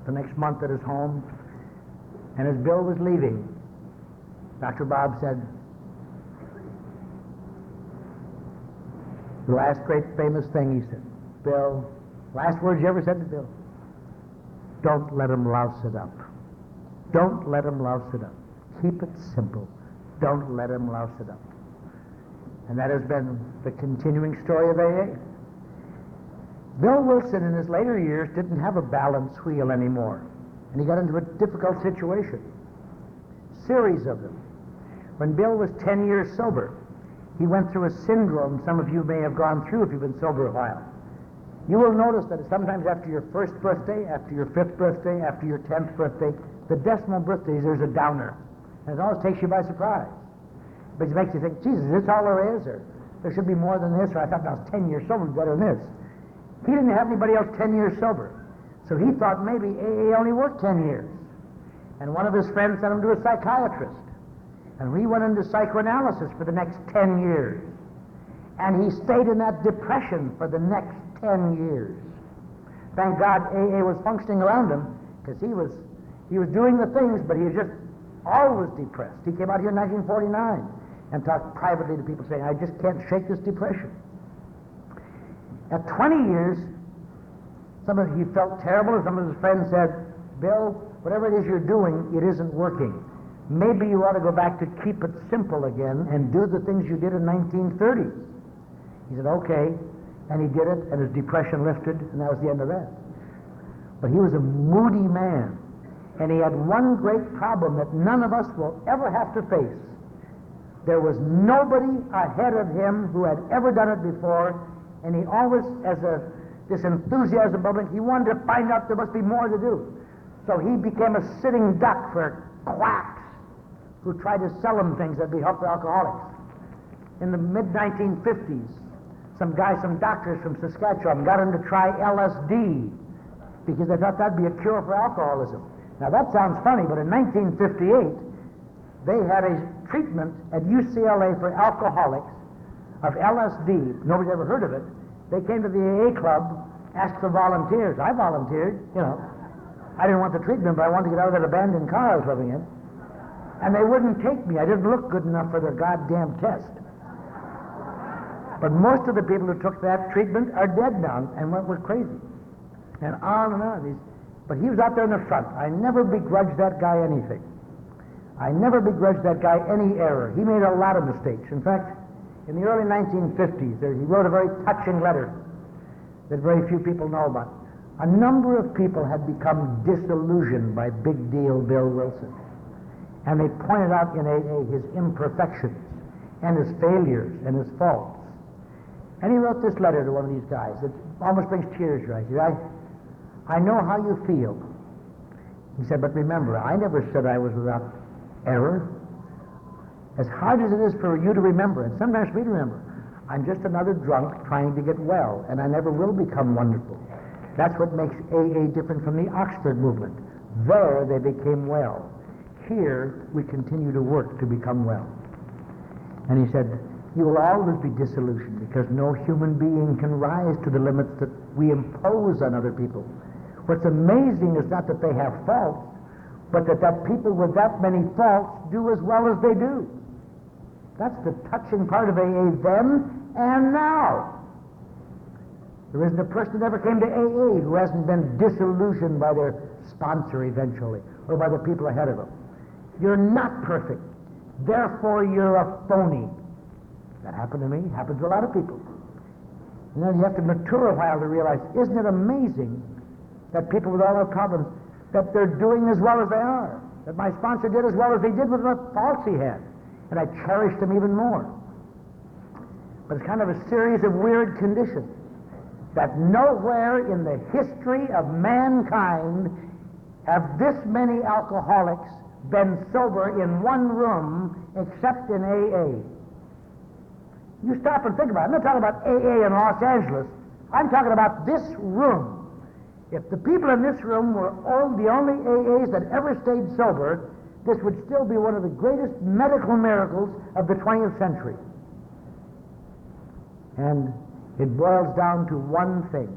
the next month at his home. And as Bill was leaving, Dr. Bob said, the last great famous thing he said, Bill, last words you ever said to Bill, don't let him louse it up. Don't let him louse it up. Keep it simple. Don't let him louse it up. And that has been the continuing story of AA. Bill Wilson in his later years didn't have a balance wheel anymore, and he got into a difficult situation. Series of them. When Bill was 10 years sober, he went through a syndrome some of you may have gone through if you've been sober a while. You will notice that sometimes after your first birthday, after your 5th birthday, after your 10th birthday, the decimal birthdays, there's a downer. And it always takes you by surprise. But it makes you think, Jesus, is this all there is? Or there should be more than this? Or I thought I was 10 years sober, better than this. He didn't have anybody else 10 years sober. So he thought maybe AA only worked 10 years. And one of his friends sent him to a psychiatrist. And we went into psychoanalysis for the next 10 years. And he stayed in that depression for the next 10 years. Thank God AA was functioning around him, because he was doing the things, but he was just always depressed. He came out here in 1949 and talked privately to people saying, I just can't shake this depression. At 20 years, he felt terrible, and some of his friends said, Bill, whatever it is you're doing, it isn't working. Maybe you ought to go back to keep it simple again and do the things you did in 1930. He said, okay. And he did it, and his depression lifted, and that was the end of that. But he was a moody man, and he had one great problem that none of us will ever have to face. There was nobody ahead of him who had ever done it before, and he always, this enthusiasm bubbling, he wanted to find out there must be more to do. So he became a sitting duck for quacks who tried to sell him things that would help the alcoholics. In the mid-1950s, some doctors from Saskatchewan got him to try LSD because they thought that'd be a cure for alcoholism. Now that sounds funny, but in 1958, they had a treatment at UCLA for alcoholics of LSD. Nobody's ever heard of it. They came to the AA club, asked for volunteers. I volunteered, I didn't want the treatment, but I wanted to get out of that abandoned car I was living in. And they wouldn't take me. I didn't look good enough for their goddamn test. But most of the people who took that treatment are dead now and were crazy. And on. But he was out there in the front. I never begrudged that guy anything. I never begrudged that guy any error. He made a lot of mistakes. In fact, in the early 1950s, he wrote a very touching letter that very few people know about. A number of people had become disillusioned by big deal Bill Wilson. And they pointed out in AA his imperfections and his failures and his faults. And he wrote this letter to one of these guys. It almost brings tears to your eyes. He said, I know how you feel. He said, but remember, I never said I was without error. As hard as it is for you to remember, and sometimes for me to remember, I'm just another drunk trying to get well, and I never will become wonderful. That's what makes AA different from the Oxford movement. There they became well. Here we continue to work to become well. And he said, you will always be disillusioned because no human being can rise to the limits that we impose on other people. What's amazing is not that they have faults, but that people with that many faults do as well as they do. That's the touching part of AA then and now. There isn't a person that ever came to AA who hasn't been disillusioned by their sponsor eventually, or by the people ahead of them. You're not perfect, therefore you're a phony. That happened to me, happened to a lot of people. And then you have to mature a while to realize, isn't it amazing that people with all their problems, that they're doing as well as they are, that my sponsor did as well as he did with what faults he had, and I cherished him even more. But it's kind of a series of weird conditions that nowhere in the history of mankind have this many alcoholics been sober in one room except in AA. You stop and think about it. I'm not talking about AA in Los Angeles. I'm talking about this room. If the people in this room were all the only AAs that ever stayed sober, this would still be one of the greatest medical miracles of the 20th century. And it boils down to one thing.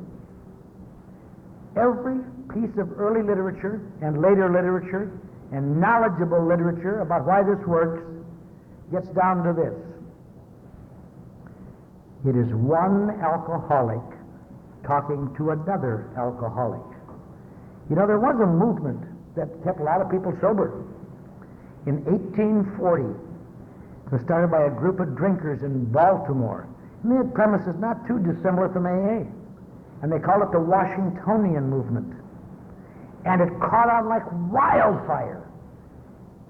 Every piece of early literature and later literature and knowledgeable literature about why this works gets down to this. It is one alcoholic talking to another alcoholic. You know, there was a movement that kept a lot of people sober. In 1840, it was started by a group of drinkers in Baltimore. And they had premises not too dissimilar from AA. And they called it the Washingtonian movement. And it caught on like wildfire.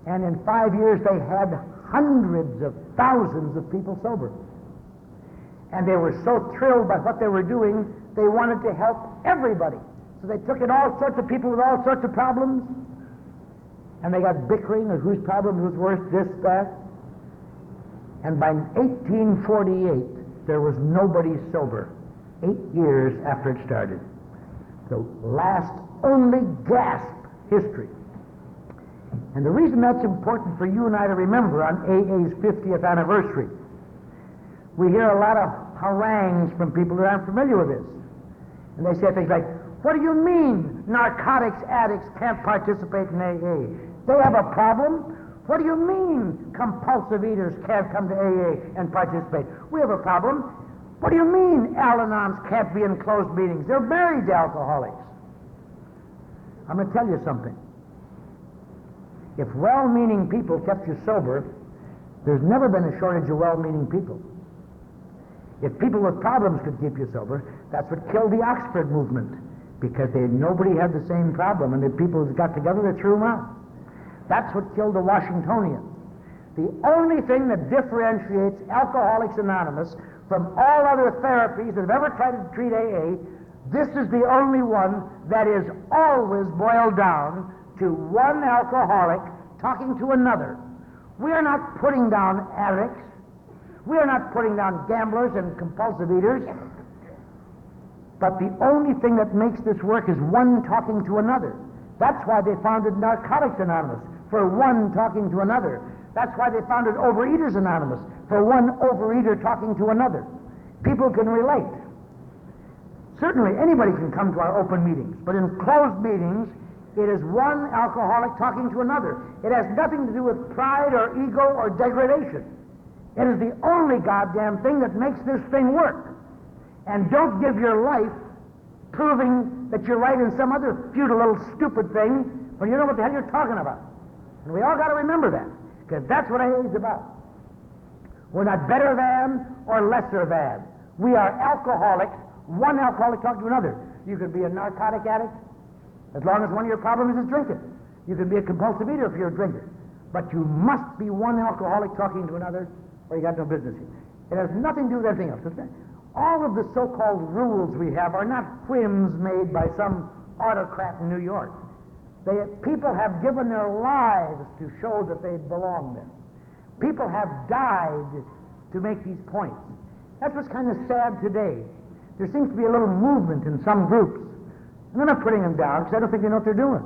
And in 5 years, they had hundreds of thousands of people sober. And they were so thrilled by what they were doing, they wanted to help everybody. So they took in all sorts of people with all sorts of problems, and they got bickering of whose problem was worse, this, that. And by 1848, there was nobody sober, 8 years after it started. The last only gasp history. And the reason that's important for you and I to remember on AA's 50th anniversary, we hear a lot of harangues from people who aren't familiar with this. And they say things like, what do you mean narcotics addicts can't participate in AA? They have a problem. What do you mean compulsive eaters can't come to AA and participate? We have a problem. What do you mean Al-Anons can't be in closed meetings? They're married to alcoholics. I'm going to tell you something. If well-meaning people kept you sober, there's never been a shortage of well-meaning people. If people with problems could keep you sober, that's what killed the Oxford movement, because nobody had the same problem, and the people who got together, they threw them out. That's what killed the Washingtonians. The only thing that differentiates Alcoholics Anonymous from all other therapies that have ever tried to treat AA, this is the only one that is always boiled down to one alcoholic talking to another. We are not putting down addicts. We are not putting down gamblers and compulsive eaters. But the only thing that makes this work is one talking to another. That's why they founded Narcotics Anonymous, for one talking to another. That's why they founded Overeaters Anonymous, for one overeater talking to another. People can relate. Certainly anybody can come to our open meetings, but in closed meetings, it is one alcoholic talking to another. It has nothing to do with pride or ego or degradation. It is the only goddamn thing that makes this thing work. And don't give your life proving that you're right in some other futile little stupid thing when you know what the hell you're talking about. And we all got to remember that, because that's what AA is about. We're not better than or lesser than. We are alcoholics, one alcoholic talking to another. You could be a narcotic addict as long as one of your problems is drinking. You could be a compulsive eater if you're a drinker. But you must be one alcoholic talking to another, or you got no business here. It has nothing to do with anything else. All of the so-called rules we have are not whims made by some autocrat in New York. People have given their lives to show that they belong there. People have died to make these points. That's what's kind of sad today. There seems to be a little movement in some groups. And I'm not putting them down because I don't think they know what they're doing.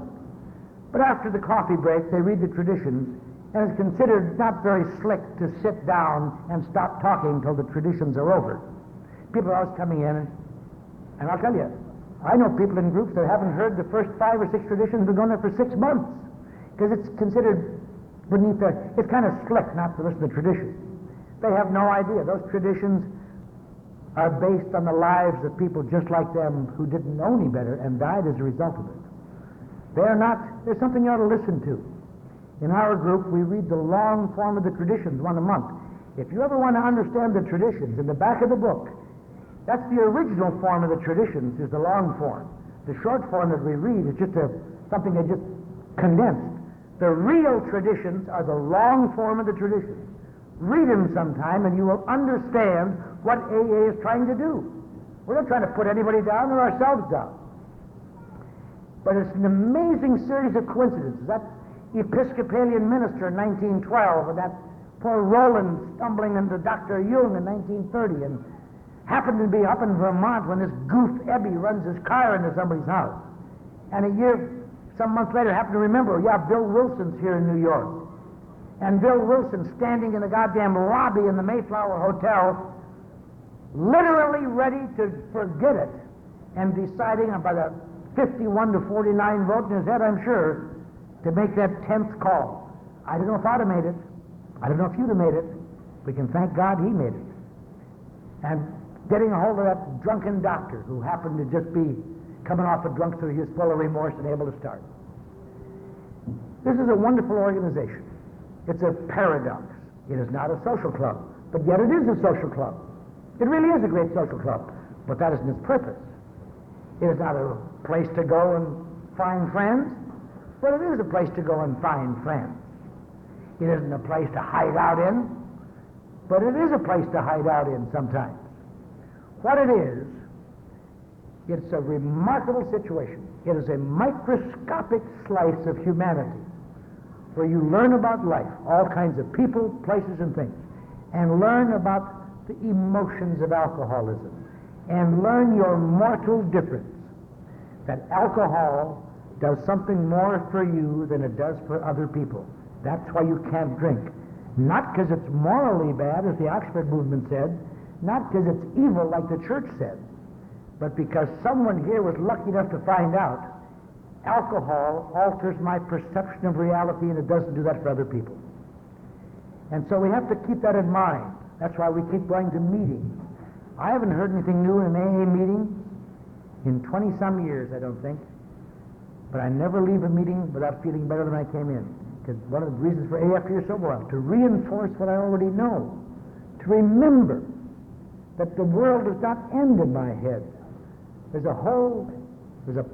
But after the coffee break, they read the traditions, and it's considered not very slick to sit down and stop talking until the traditions are over. People are always coming in, and I'll tell you, I know people in groups that haven't heard the first 5 or 6 traditions, been going there for 6 months, because it's considered beneath it's kind of slick not to listen to traditions. They have no idea. Those traditions are based on the lives of people just like them who didn't know any better and died as a result of it. There's something you ought to listen to. In our group, we read the long form of the traditions once a month. If you ever want to understand the traditions, in the back of the book, that's the original form of the traditions, is the long form. The short form that we read is just something they just condensed. The real traditions are the long form of the traditions. Read them sometime and you will understand what AA is trying to do. We're not trying to put anybody down or ourselves down. But it's an amazing series of coincidences. That Episcopalian minister in 1912, and that poor Roland stumbling into Dr. Jung in 1930, and Happened to be up in Vermont when this goof Ebby runs his car into somebody's house. And some months later, happened to remember, Bill Wilson's here in New York. And Bill Wilson standing in the goddamn lobby in the Mayflower Hotel, literally ready to forget it, and deciding by the 51 to 49 vote in his head, I'm sure, to make that 10th call. I don't know if I'd have made it. I don't know if you'd have made it. We can thank God he made it. And getting a hold of that drunken doctor who happened to just be coming off a drunk, so he was full of remorse and able to start. This is a wonderful organization. It's a paradox. It is not a social club, but yet it is a social club. It really is a great social club, but that isn't its purpose. It is not a place to go and find friends, but it is a place to go and find friends. It isn't a place to hide out in, but it is a place to hide out in sometimes. What it is, it's a remarkable situation. It is a microscopic slice of humanity where you learn about life, all kinds of people, places, and things, and learn about the emotions of alcoholism, and learn your mortal difference, that alcohol does something more for you than it does for other people. That's why you can't drink. Not because it's morally bad, as the Oxford movement said, not because it's evil like the church said, but because someone here was lucky enough to find out alcohol alters my perception of reality, and it doesn't do that for other people. And so we have to keep that in mind. That's why we keep going to meetings. I haven't heard anything new in an AA meeting in 20-some years, I don't think. But I never leave a meeting without feeling better than I came in. Because one of the reasons for AA after you're sober, to reinforce what I already know. To remember that the world does not end in my head. There's a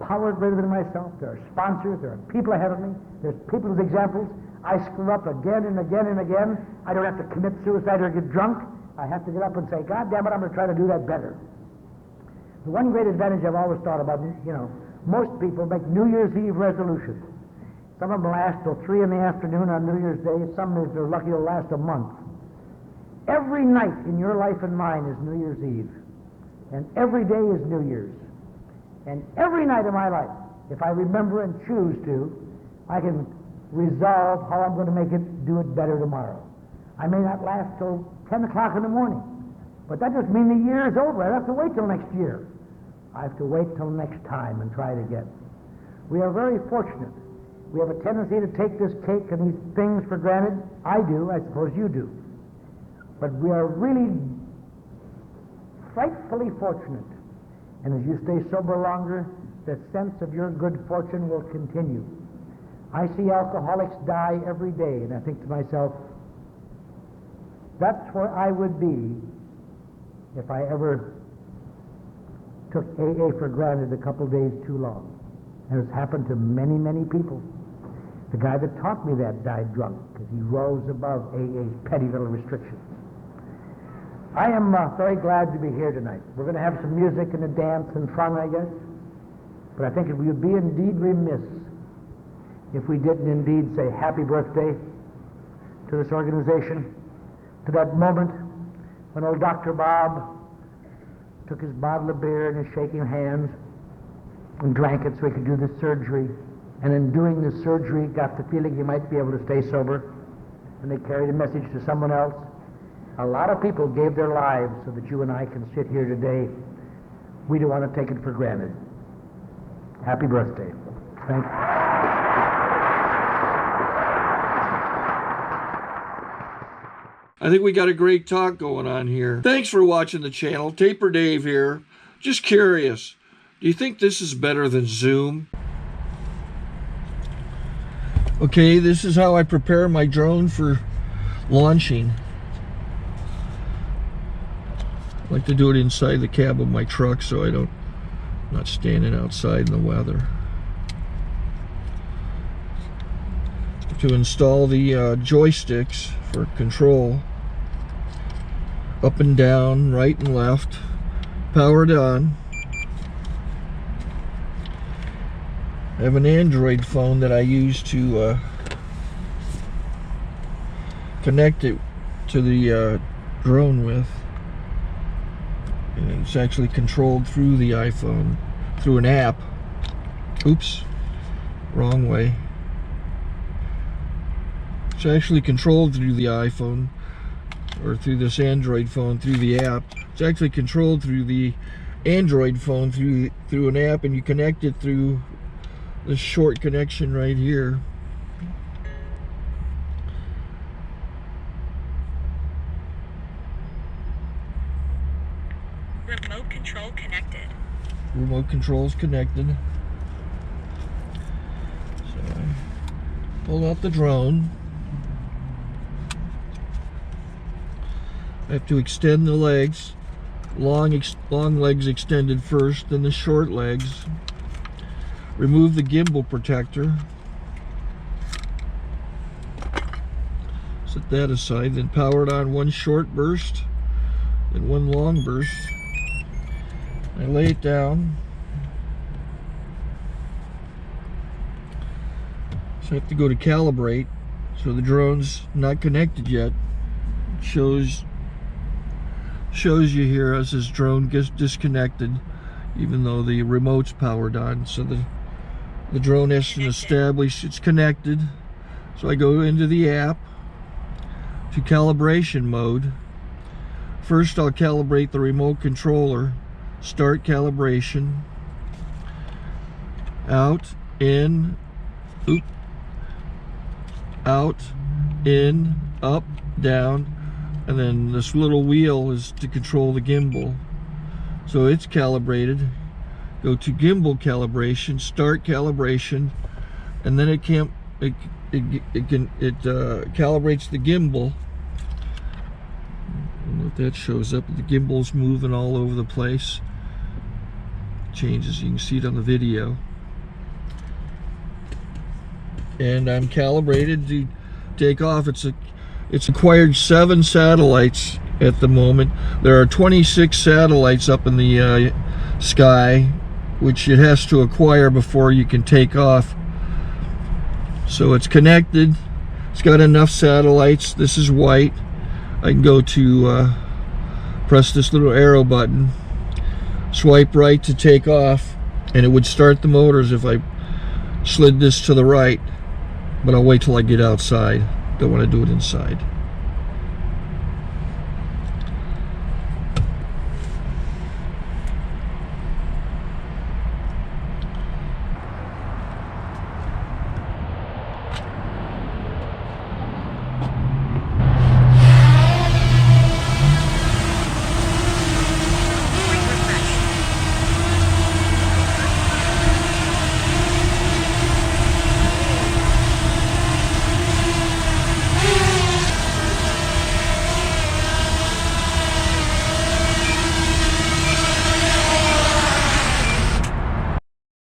power greater than myself. There are sponsors. There are people ahead of me. There's people as examples. I screw up again and again and again. I don't have to commit suicide or get drunk. I have to get up and say, God damn it, I'm going to try to do that better. The one great advantage I've always thought about, most people make New Year's Eve resolutions. Some of them last till 3 in the afternoon on New Year's Day. Some, if they're lucky, will last a month. Every night in your life and mine is New Year's Eve. And every day is New Year's. And every night of my life, if I remember and choose to, I can resolve how I'm going to do it better tomorrow. I may not last till 10 o'clock in the morning, but that doesn't mean the year is over. I don't have to wait till next year. I have to wait till next time and try it again. We are very fortunate. We have a tendency to take this cake and these things for granted. I do, I suppose you do. But we are really frightfully fortunate. And as you stay sober longer, the sense of your good fortune will continue. I see alcoholics die every day, and I think to myself, that's where I would be if I ever took AA for granted a couple days too long. And it's happened to many, many people. The guy that taught me that died drunk because he rose above AA's petty little restrictions. I am very glad to be here tonight. We're going to have some music and a dance and fun, I guess. But I think we would be indeed remiss if we didn't indeed say happy birthday to this organization, to that moment when old Dr. Bob took his bottle of beer and his shaking hands and drank it so he could do the surgery. And in doing the surgery, got the feeling he might be able to stay sober. And they carried a message to someone else. A lot of people gave their lives so that you and I can sit here today. We don't want to take it for granted. Happy birthday. Thank you. I think we got a great talk going on here. Thanks for watching the channel. Taper Dave here. Just curious, do you think this is better than Zoom? Okay, this is how I prepare my drone for launching. I like to do it inside the cab of my truck so I'm not standing outside in the weather. To install the joysticks for control, up and down, right and left, powered on. I have an Android phone that I use to connect it to the drone with. And it's actually controlled through the iPhone, through an app. Oops, wrong way. It's actually controlled through the iPhone, or through this Android phone, through the app. It's actually controlled through the Android phone, through an app, and you connect it through this short connection right here. Remote control connected. Remote control's connected. So I pull out the drone. I have to extend the legs. Long legs extended first, then the short legs. Remove the gimbal protector. Set that aside, then power it on one short burst, then one long burst. I lay it down. So I have to go to calibrate. So the drone's not connected yet. It shows you here as this drone gets disconnected, even though the remote's powered on. So the drone has to establish it's connected. So I go into the app to calibration mode. First I'll calibrate the remote controller. Start calibration. Out, in, oop, out, in, up, down, and then this little wheel is to control the gimbal. So it's calibrated. Go to gimbal calibration, start calibration, and then it calibrates the gimbal. I don't know if that shows up. The gimbal's moving all over the place. Changes, you can see it on the video. And I'm calibrated to take off. It's acquired 7 satellites at the moment. There are 26 satellites up in the sky, which it has to acquire before you can take off. So it's connected. It's got enough satellites. This is white. I can go to press this little arrow button, swipe right to take off, and it would start the motors if I slid this to the right. But I'll wait till I get outside. Don't want to do it inside.